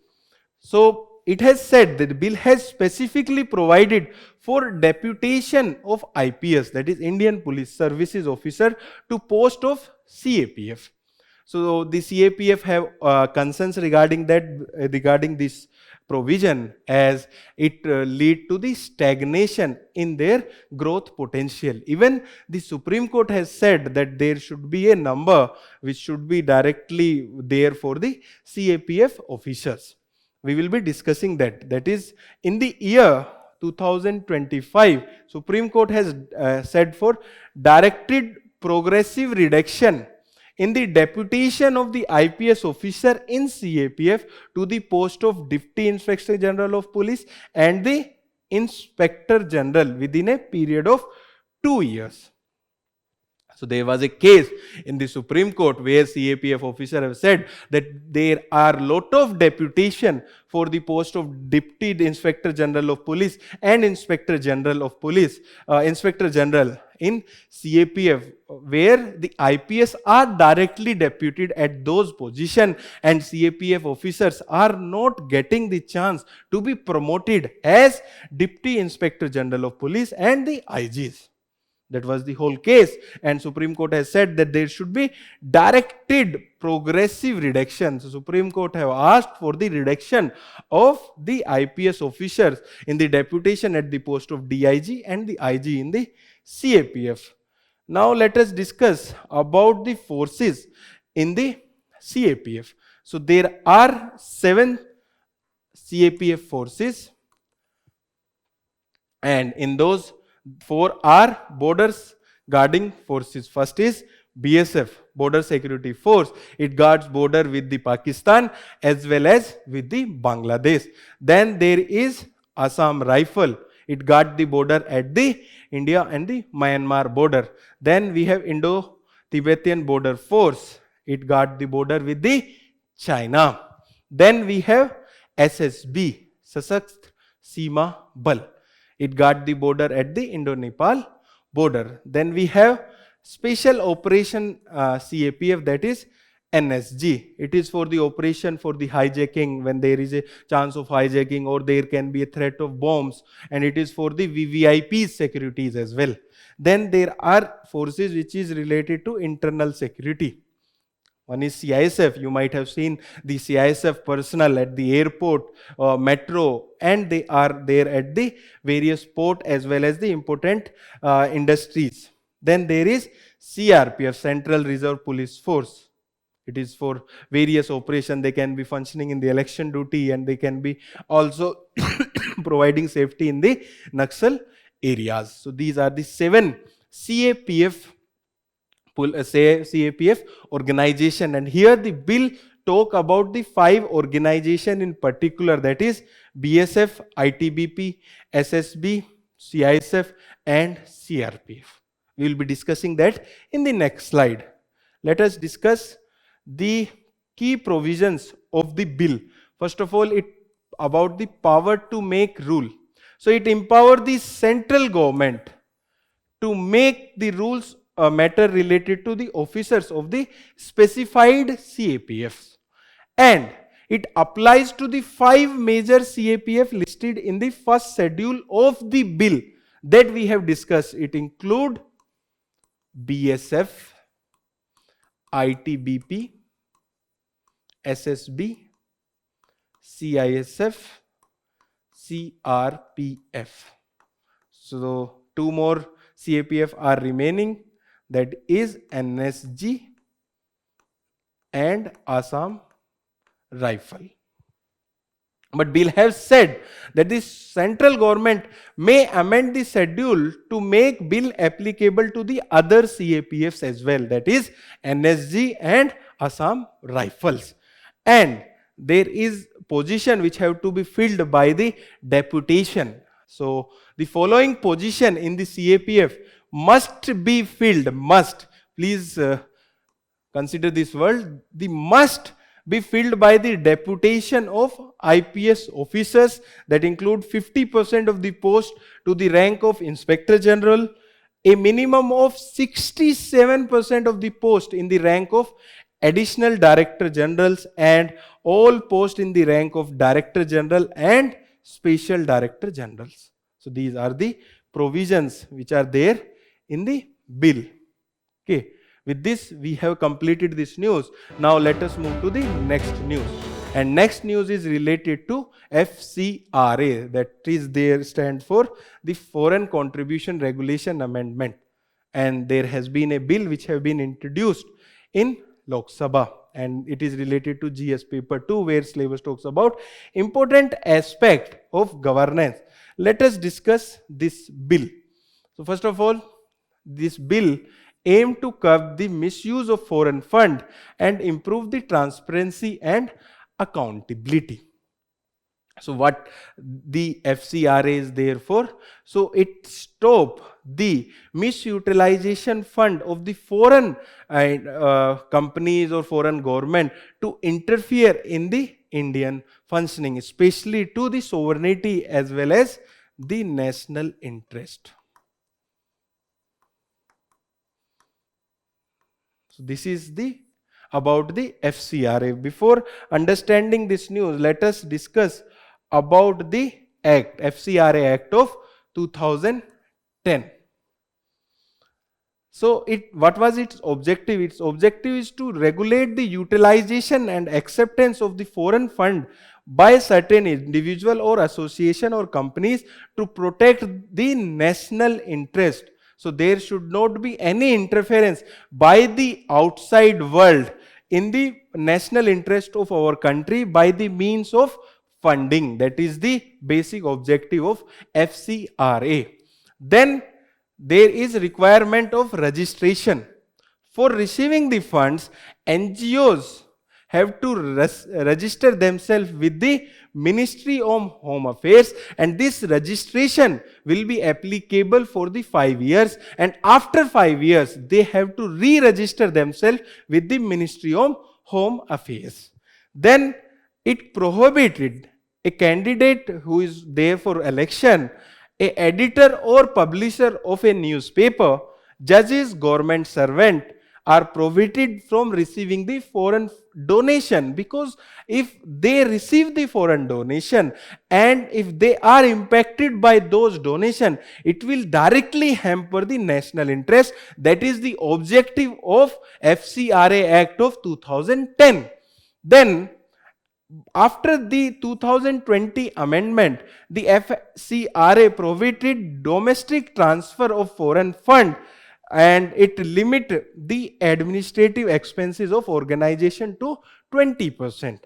So it has said that the bill has specifically provided for deputation of IPS, that is Indian Police Services Officer, to post of CAPF. So the CAPF have concerns regarding that, regarding this provision, as it lead to the stagnation in their growth potential. Even the Supreme Court has said that there should be a number which should be directly there for the CAPF officers. We will be discussing that. That is, in the year 2025, Supreme Court has said for directed progressive reduction in the deputation of the IPS officer in CAPF to the post of Deputy Inspector General of Police and the Inspector General within a period of 2 years. So there was a case in the Supreme Court where CAPF officer have said that there are lot of deputation for the post of Deputy Inspector General of Police and Inspector General of Police, Inspector General in CAPF, where the IPS are directly deputed at those positions and CAPF officers are not getting the chance to be promoted as Deputy Inspector General of Police and the IGs. That was the whole case, and Supreme Court has said that there should be directed progressive reduction. So Supreme Court have asked for the reduction of the IPS officers in the deputation at the post of DIG and the IG in the CAPF. Now let us discuss about the forces in the CAPF. So there are 7 CAPF forces, and in those 4 are borders guarding forces. First is BSF, Border Security Force. It guards border with the Pakistan as well as with the Bangladesh. Then there is Assam Rifle. It guards the border at the India and the Myanmar border. Then we have Indo-Tibetan Border Force. It guards the border with the China. Then we have SSB, Sashastra Seema Bal. It guards the border at the Indo-Nepal border. Then we have Special Operation CAPF, that is NSG. It is for the operation for the hijacking, when there is a chance of hijacking or there can be a threat of bombs, and it is for the VVIP securities as well. Then there are forces which is related to internal security. One is CISF. You might have seen the CISF personnel at the airport, metro, and they are there at the various port as well as the important industries. Then there is CRPF, Central Reserve Police Force. It is for various operations. They can be functioning in the election duty, and they can be also providing safety in the Naxal areas. So these are the 7 CAPF organization, and here the bill talk about the 5 organization in particular, that is BSF, ITBP, SSB, CISF and CRPF. We will be discussing that in the next slide. Let us discuss the key provisions of the bill. First of all, it about the power to make rule. So it empowers the central government to make the rules a matter related to the officers of the specified CAPFs, and it applies to the 5 major CAPF listed in the first schedule of the bill that we have discussed. It include BSF, ITBP, SSB, CISF, CRPF. So 2 more CAPF are remaining, that is NSG and Assam Rifle. But bill has said that the central government may amend the schedule to make bill applicable to the other CAPFs as well, that is NSG and Assam Rifles. And there is position which have to be filled by the deputation. So the following position in the CAPF must be filled, must, please consider this word, the must be filled by the deputation of IPS officers, that include 50% of the post to the rank of Inspector General, a minimum of 67% of the post in the rank of Additional Director Generals, and all posts in the rank of Director General and Special Director Generals. So these are the provisions which are there in the bill. Okay. With this, we have completed this news. Now let us move to the next news. And next news is related to FCRA, that is there stand for the Foreign Contribution Regulation Amendment. And there has been a bill which have been introduced in Lok Sabha, and it is related to GS paper 2, where syllabus talks about important aspect of governance. Let us discuss this bill. So first of all, this bill aim to curb the misuse of foreign fund and improve the transparency and accountability. So what the FCRA is there for? So it stop the misutilization fund of the foreign companies or foreign government to interfere in the Indian functioning, especially to the sovereignty as well as the national interest. So this is about the FCRA. Before understanding this news, let us discuss about the Act, FCRA Act of 2010. So what was its objective? Its objective is to regulate the utilization and acceptance of the foreign fund by certain individual or association or companies to protect the national interest. So there should not be any interference by the outside world in the national interest of our country by the means of funding. That is the basic objective of FCRA. Then there is requirement of registration. For receiving the funds, NGOs have to register themselves with the Ministry of Home Affairs, and this registration will be applicable for the 5 years, and after 5 years they have to re-register themselves with the Ministry of Home Affairs. Then it prohibited a candidate who is there for election, a editor or publisher of a newspaper, judges, government servant are prohibited from receiving the foreign donation, because if they receive the foreign donation and if they are impacted by those donation, it will directly hamper the national interest. That is the objective of FCRA Act of 2010. Then after the 2020 amendment, the FCRA prohibited domestic transfer of foreign fund, and it limit the administrative expenses of organization to 20%.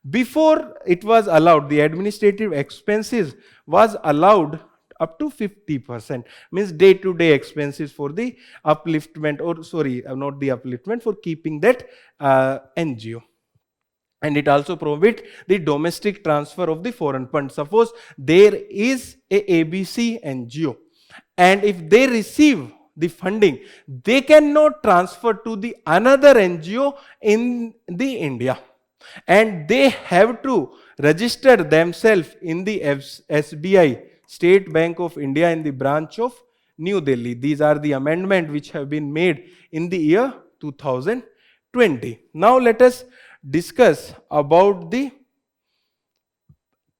Before it was allowed, the administrative expenses was allowed up to 50%, means day-to-day expenses for the upliftment, or sorry, not the upliftment, for keeping that NGO. And it also prohibit the domestic transfer of the foreign fund. Suppose there is a ABC NGO, and if they receive the funding, they cannot transfer to the another NGO in the India, and they have to register themselves in the SBI, State Bank of India, in the branch of New Delhi. These are the amendments which have been made in the year 2020. Now let us discuss about the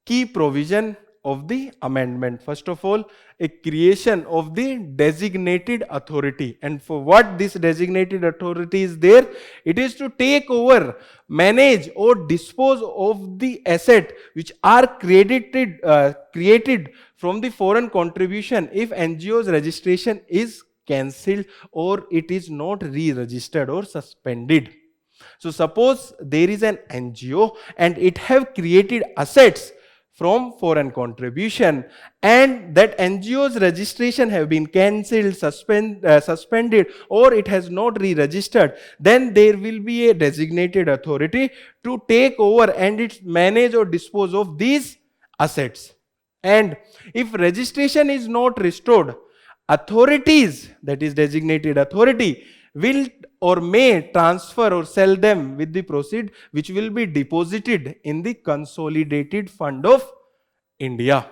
key provision of the amendment. First of all, a creation of the designated authority. And for what this designated authority is there? It is to take over, manage or dispose of the asset which are created from the foreign contribution if NGO's registration is cancelled or it is not re-registered or suspended. So suppose there is an NGO and it have created assets from foreign contribution, and that NGO's registration have been cancelled, suspended, or it has not re-registered, then there will be a designated authority to take over and it manage or dispose of these assets. And if registration is not restored, authorities, that is designated authority, will or may transfer or sell them with the proceed which will be deposited in the consolidated fund of India.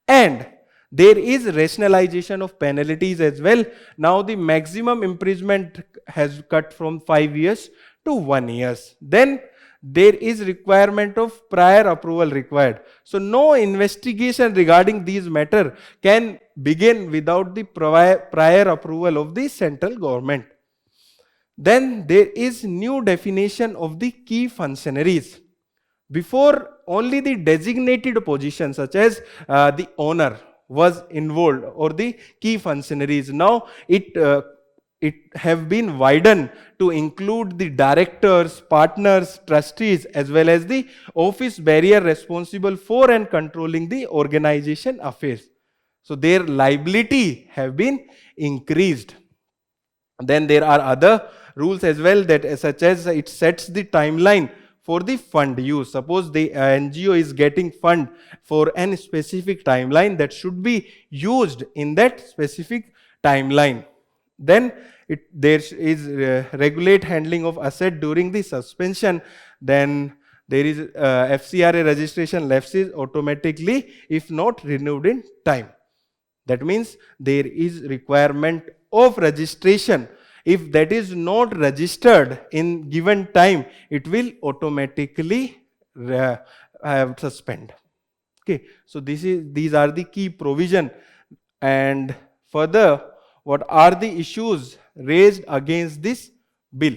And there is rationalization of penalties as well. Now the maximum imprisonment has cut from 5 years to 1 year. Then there is requirement of prior approval required. So no investigation regarding these matter can begin without the prior approval of the central government. Then there is new definition of the key functionaries. Before, only the designated positions such as the owner was involved or the key functionaries. Now it have been widened to include the directors, partners, trustees as well as the office bearer responsible for and controlling the organization affairs. So their liability have been increased. Then there are other rules as well, that such as it sets the timeline for the fund use. Suppose the NGO is getting fund for a specific timeline, that should be used in that specific timeline. Then there is regulate handling of asset during the suspension. Then there is FCRA registration lapses automatically if not renewed in time. That means there is requirement of registration. If that is not registered in given time, it will automatically suspend. Okay, so these are the key provision. And further, what are the issues raised against this bill?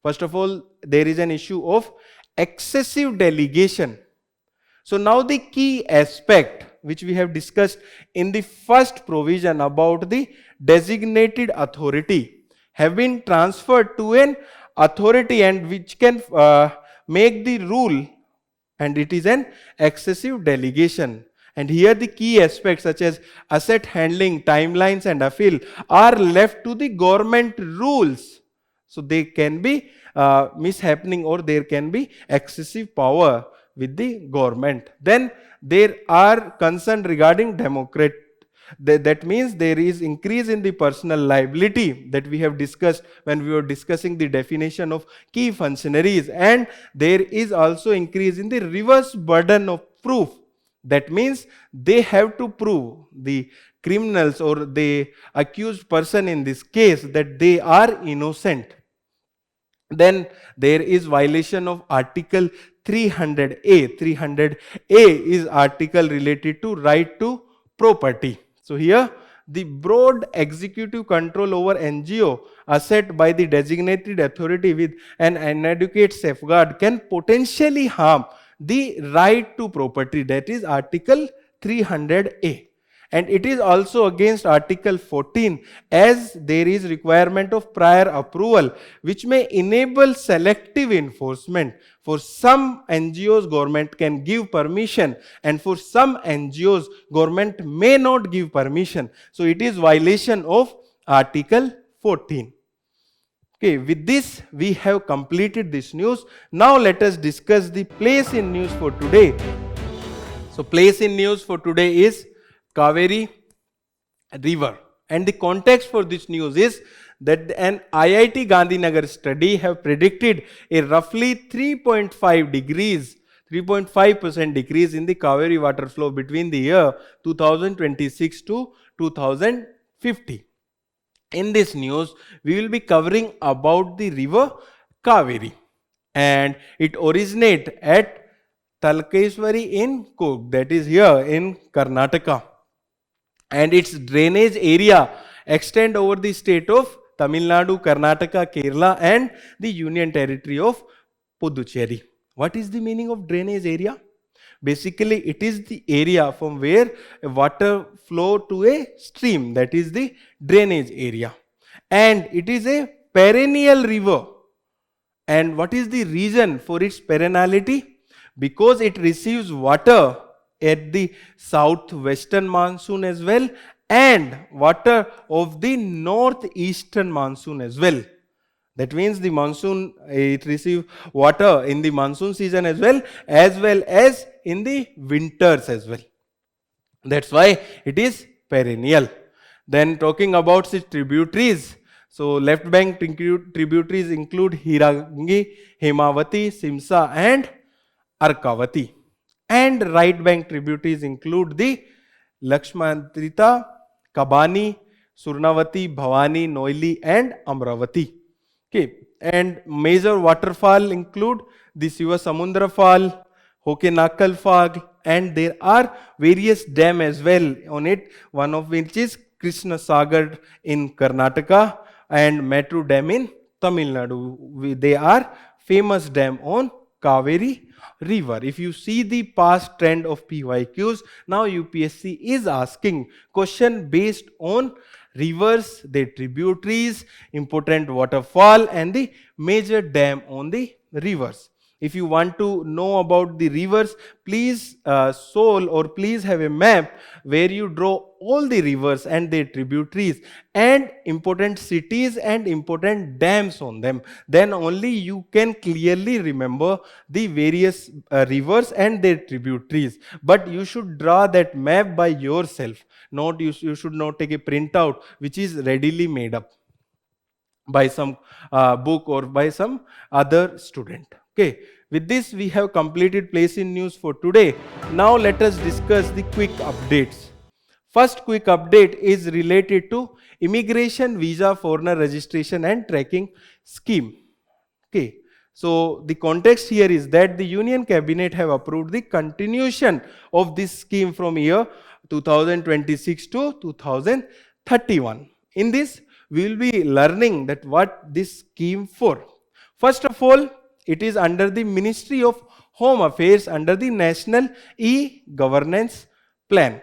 First of all, there is an issue of excessive delegation. So now the key aspect which we have discussed in the first provision about the designated authority have been transferred to an authority and which can make the rule, and it is an excessive delegation. And here the key aspects such as asset handling, timelines and appeal are left to the government rules. So they can be mishappening or there can be excessive power with the government. Then there are concerns regarding democrat. That means there is increase in the personal liability that we have discussed when we were discussing the definition of key functionaries, and there is also increase in the reverse burden of proof. That means they have to prove, the criminals or the accused person in this case, that they are innocent. Then there is violation of Article 300A. 300A is article related to right to property. So here the broad executive control over NGO asset by the designated authority with an inadequate safeguard can potentially harm the right to property, that is Article 300A. And it is also against Article 14, as there is requirement of prior approval which may enable selective enforcement. For some NGOs government can give permission, and for some NGOs government may not give permission. So it is violation of Article 14. Okay, with this we have completed this news. Now let us discuss the place in news for today. So place in news for today is Cauvery river, and the context for this news is that an IIT Gandhinagar study have predicted a roughly 3.5% decrease in the Cauvery water flow between the year 2026 to 2050. In this news, we will be covering about the river Cauvery, and it originates at Talkeswari in Cook, that is here in Karnataka. And its drainage area extend over the state of Tamil Nadu, Karnataka, Kerala and the Union Territory of Puducherry. What is the meaning of drainage area? Basically, it is the area from where water flow to a stream, that is the drainage area. And it is a perennial river. And what is the reason for its perenniality? Because it receives water at the southwestern monsoon as well, and water of the northeastern monsoon as well. That means the monsoon, it receives water in the monsoon season as well as in the winters as well. That's why it is perennial. Then talking about its tributaries, So left bank tributaries include Hirangi, Hemavati, Simsa and Arkavati. And right bank tributaries include the Lakshmantrita, Kabani, Surnavati, Bhavani, Noili and Amravati. Okay, and major waterfall include the Shiva Samundra Fall, Hokenakal Fall, and there are various dam as well on it, one of which is Krishna Sagar in Karnataka and Metru Dam in Tamil Nadu. They are famous dam on Cauvery river. If you see the past trend of PYQs, now UPSC is asking question based on rivers, their tributaries, important waterfall and the major dam on the rivers. If you want to know about the rivers, please solve or please have a map where you draw all the rivers and their tributaries and important cities and important dams on them. Then only you can clearly remember the various rivers and their tributaries. But you should draw that map by yourself. Not you should not take a printout which is readily made up by some book or by some other student. Okay, with this we have completed place in news for today. Now let us discuss the quick updates. First quick update is related to immigration visa foreigner registration and tracking scheme. Okay, so the context here is that the Union Cabinet have approved the continuation of this scheme from year 2026 to 2031. In this, we will be learning that what this scheme for. First of all, it is under the Ministry of Home Affairs under the National E-Governance Plan,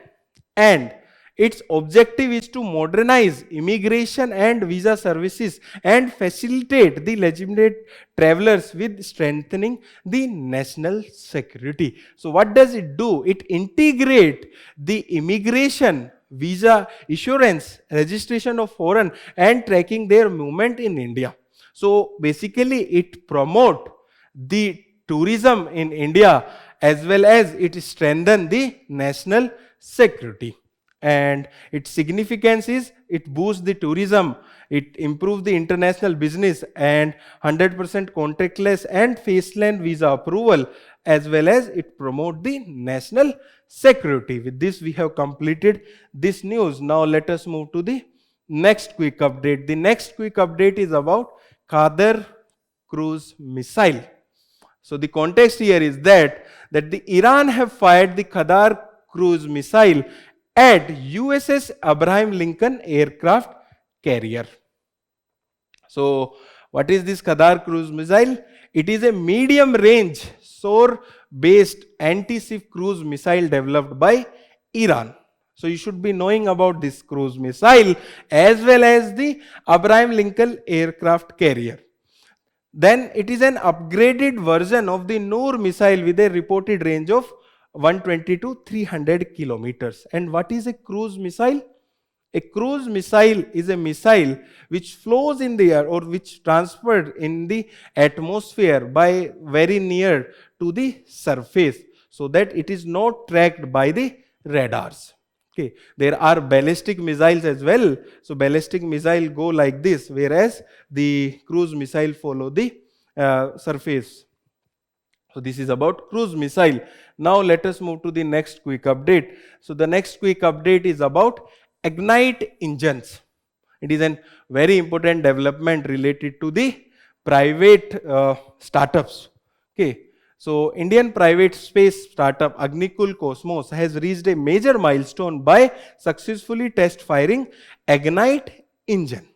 and its objective is to modernize immigration and visa services and facilitate the legitimate travelers with strengthening the national security. So what does it do? It integrates the immigration, visa issuance, registration of foreign and tracking their movement in India. So basically it promotes the tourism in India as well as it strengthens the national security. And its significance is it boosts the tourism, it improves the international business and 100% contactless and faceless visa approval, as well as it promotes the national security. With this we have completed this news. Now let us move to the next quick update. The next quick update is about Cauvery cruise missile. So the context here is that the Iran have fired the Cauvery cruise missile at USS Abraham Lincoln aircraft carrier. So what is this Cauvery cruise missile? It is a medium range shore based anti-ship cruise missile developed by Iran. So you should be knowing about this cruise missile as well as the Abraham Lincoln aircraft carrier. Then it is an upgraded version of the Noor missile with a reported range of 120 to 300 kilometers. And what is a cruise missile? A cruise missile is a missile which flows in the air or which transferred in the atmosphere by very near to the surface, so that it is not tracked by the radars. Okay, there are ballistic missiles as well. So ballistic missile go like this, whereas the cruise missile follow the surface. So this is about cruise missile. Now let us move to the next quick update. So the next quick update is about Ignite engines. It is a very important development related to the private startups. Okay. So Indian private space startup Agnikul Cosmos has reached a major milestone by successfully test firing Ignite engine.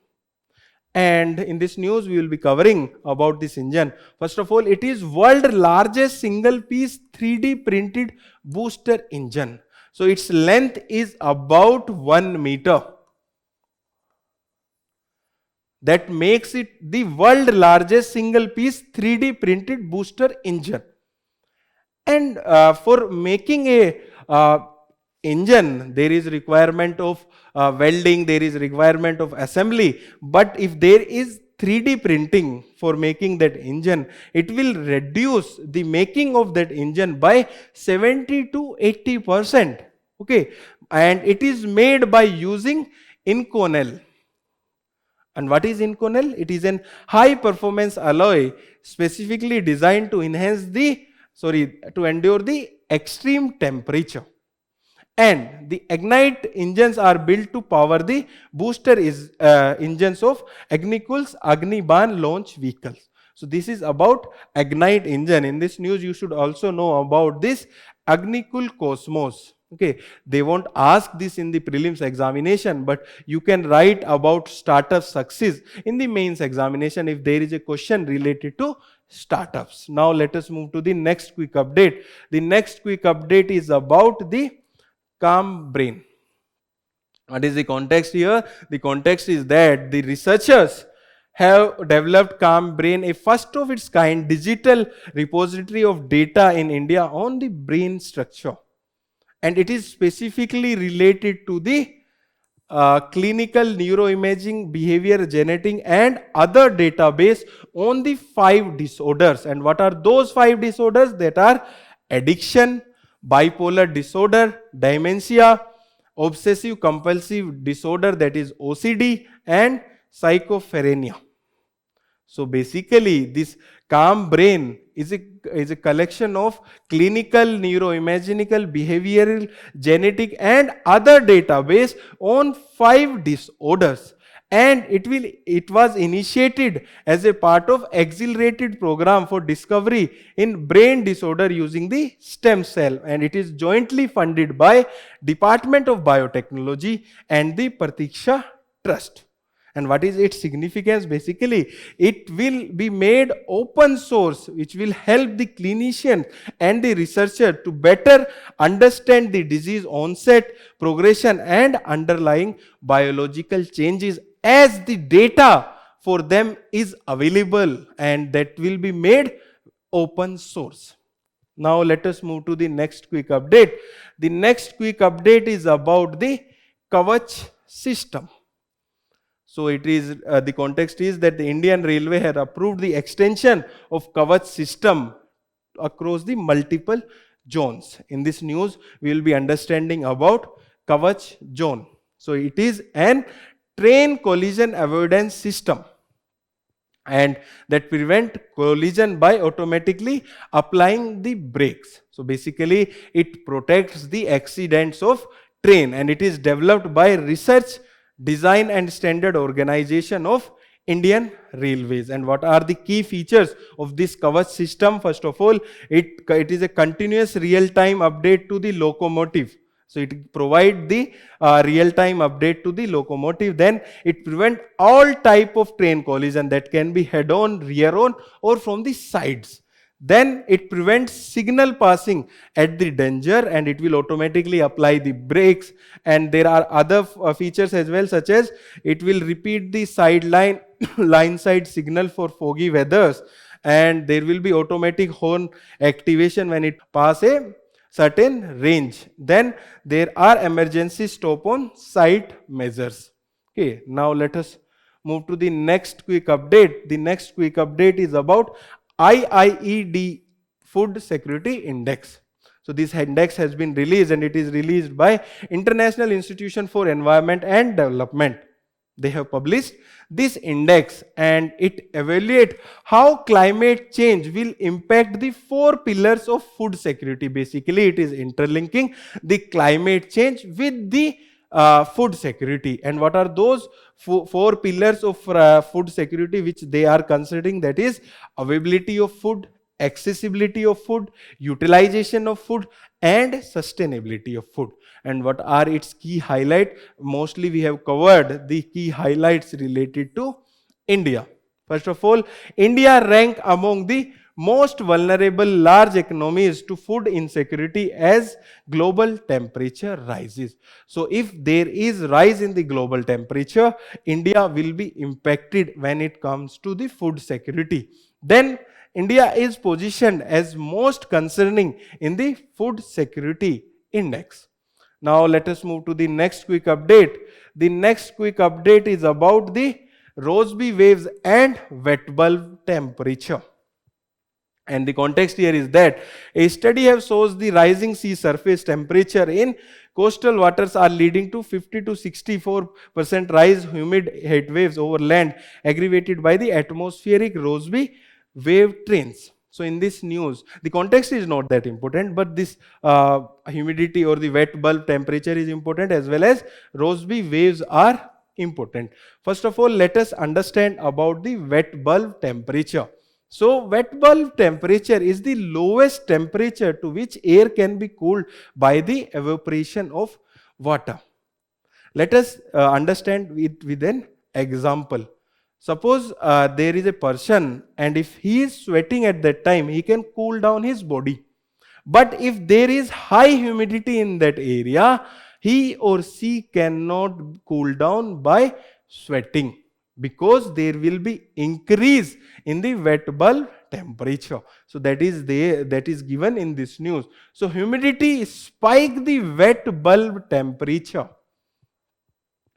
And in this news we will be covering about this engine. First of all, it is world's largest single piece 3D printed booster engine. So its length is about 1 meter. That makes it the world's largest single piece 3D printed booster engine. And for making a engine, there is requirement of welding, there is requirement of assembly. But if there is 3D printing for making that engine, it will reduce the making of that engine by 70 to 80%. Okay, and it is made by using Inconel. And what is Inconel? It is an high performance alloy specifically designed to to endure the extreme temperature. And the Ignite engines are built to power the booster engines of Agnikul's Agniban launch vehicles. So this is about Ignite engine. In this news, you should also know about this Agnikul Cosmos. Okay, they won't ask this in the prelims examination, but you can write about startup success in the mains examination if there is a question related to startups. Now let us move to the next quick update. The next quick update is about the calm brain. What is the context here? The context is that the researchers have developed Calm Brain, a first of its kind digital repository of data in India on the brain structure. And it is specifically related to the clinical neuroimaging, behavior genetic and other database on the 5 disorders. And what are those 5 disorders? That are addiction, bipolar disorder, dementia, obsessive compulsive disorder, that is OCD, and schizophrenia. So basically this Calm Brain is a collection of clinical, neuroimaginical, behavioral, genetic and other database on 5 disorders. And it was initiated as a part of accelerated program for discovery in brain disorder using the stem cell, and it is jointly funded by Department of Biotechnology and the Pratiksha Trust. And what is its significance? Basically, it will be made open source, which will help the clinician and the researcher to better understand the disease onset, progression and underlying biological changes as the data for them is available, and that will be made open source. Now let us move to the next quick update. The next quick update is about the Kavach system. So it is the context is that the Indian Railway had approved the extension of Kavach system across the multiple zones. In this news, we will be understanding about Kavach zone. So it is an train collision avoidance system, and that prevent collision by automatically applying the brakes. So basically, it protects the accidents of train, and it is developed by Research, Design and Standard Organization of Indian Railways. And what are the key features of this Kavach system? First of all, it is a continuous real-time update to the locomotive. So it provides the real-time update to the locomotive. Then it prevents all type of train collision, that can be head-on, rear-on or from the sides. Then it prevents signal passing at the danger, and it will automatically apply the brakes. And there are other features as well, such as it will repeat the sideline line side signal for foggy weathers, and there will be automatic horn activation when it passes a certain range. Then there are emergency stop on site measures. Okay, now let us move to the next quick update. The next quick update is about IIED Food Security Index. So this index has been released, and it is released by International Institution for Environment and Development. They have published this index, and it evaluates how climate change will impact the 4 pillars of food security. Basically, it is interlinking the climate change with the food security. And what are those 4 pillars of food security which they are considering? That is availability of food, accessibility of food, utilization of food and sustainability of food. And what are its key highlights? Mostly we have covered the key highlights related to India. First of all, India ranked among the most vulnerable large economies to food insecurity as global temperature rises. So if there is rise in the global temperature, India will be impacted when it comes to the food security. Then India is positioned as most concerning in the food security index. Now let us move to the next quick update. The next quick update is about the Rossby waves and wet bulb temperature. And the context here is that a study have shows the rising sea surface temperature in coastal waters are leading to 50 to 64% rise humid heat waves over land aggravated by the atmospheric Rossby wave trends. So in this news, the context is not that important, but this humidity or the wet bulb temperature is important, as well as Rossby waves are important. First of all, let us understand about the wet bulb temperature. So wet bulb temperature is the lowest temperature to which air can be cooled by the evaporation of water. Let us understand it with an example. Suppose there is a person, and if he is sweating at that time, he can cool down his body. But if there is high humidity in that area, he or she cannot cool down by sweating, because there will be increase in the wet bulb temperature. So that is given in this news. So humidity spike the wet bulb temperature,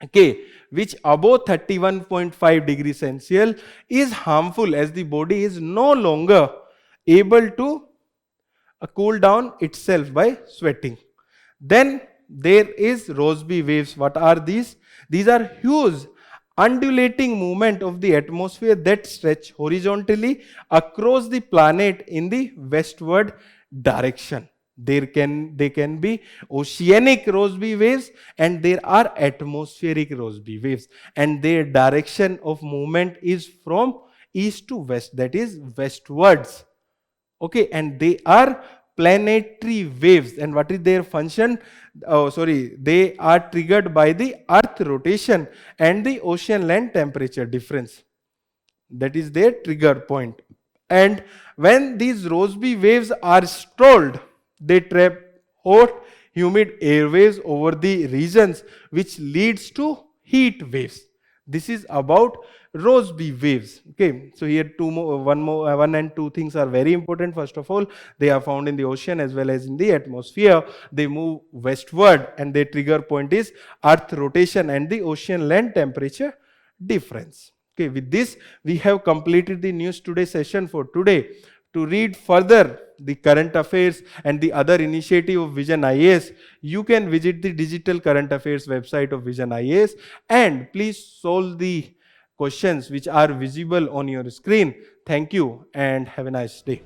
okay, which above 31.5 degrees Celsius is harmful, as the body is no longer able to cool down itself by sweating. Then there is Rossby waves. What are these? These are huge undulating movement of the atmosphere that stretch horizontally across the planet in the westward direction. They can be oceanic Rossby waves, and there are atmospheric Rossby waves, and their direction of movement is from east to west, that is westwards. Okay, and they are planetary waves. And what is their function? They are triggered by the earth rotation and the ocean land temperature difference. That is their trigger point. And when these Rossby waves are stalled, they trap hot humid airwaves over the regions, which leads to heat waves. This is about Rossby waves. Okay, so here one and two things are very important. First of all, they are found in the ocean as well as in the atmosphere. They move westward, and their trigger point is earth rotation and the ocean land temperature difference. Okay, with this, we have completed the News Today session for today. To read further the current affairs and the other initiative of VisionIAS, you can visit the digital current affairs website of VisionIAS, and please solve the questions which are visible on your screen. Thank you and have a nice day.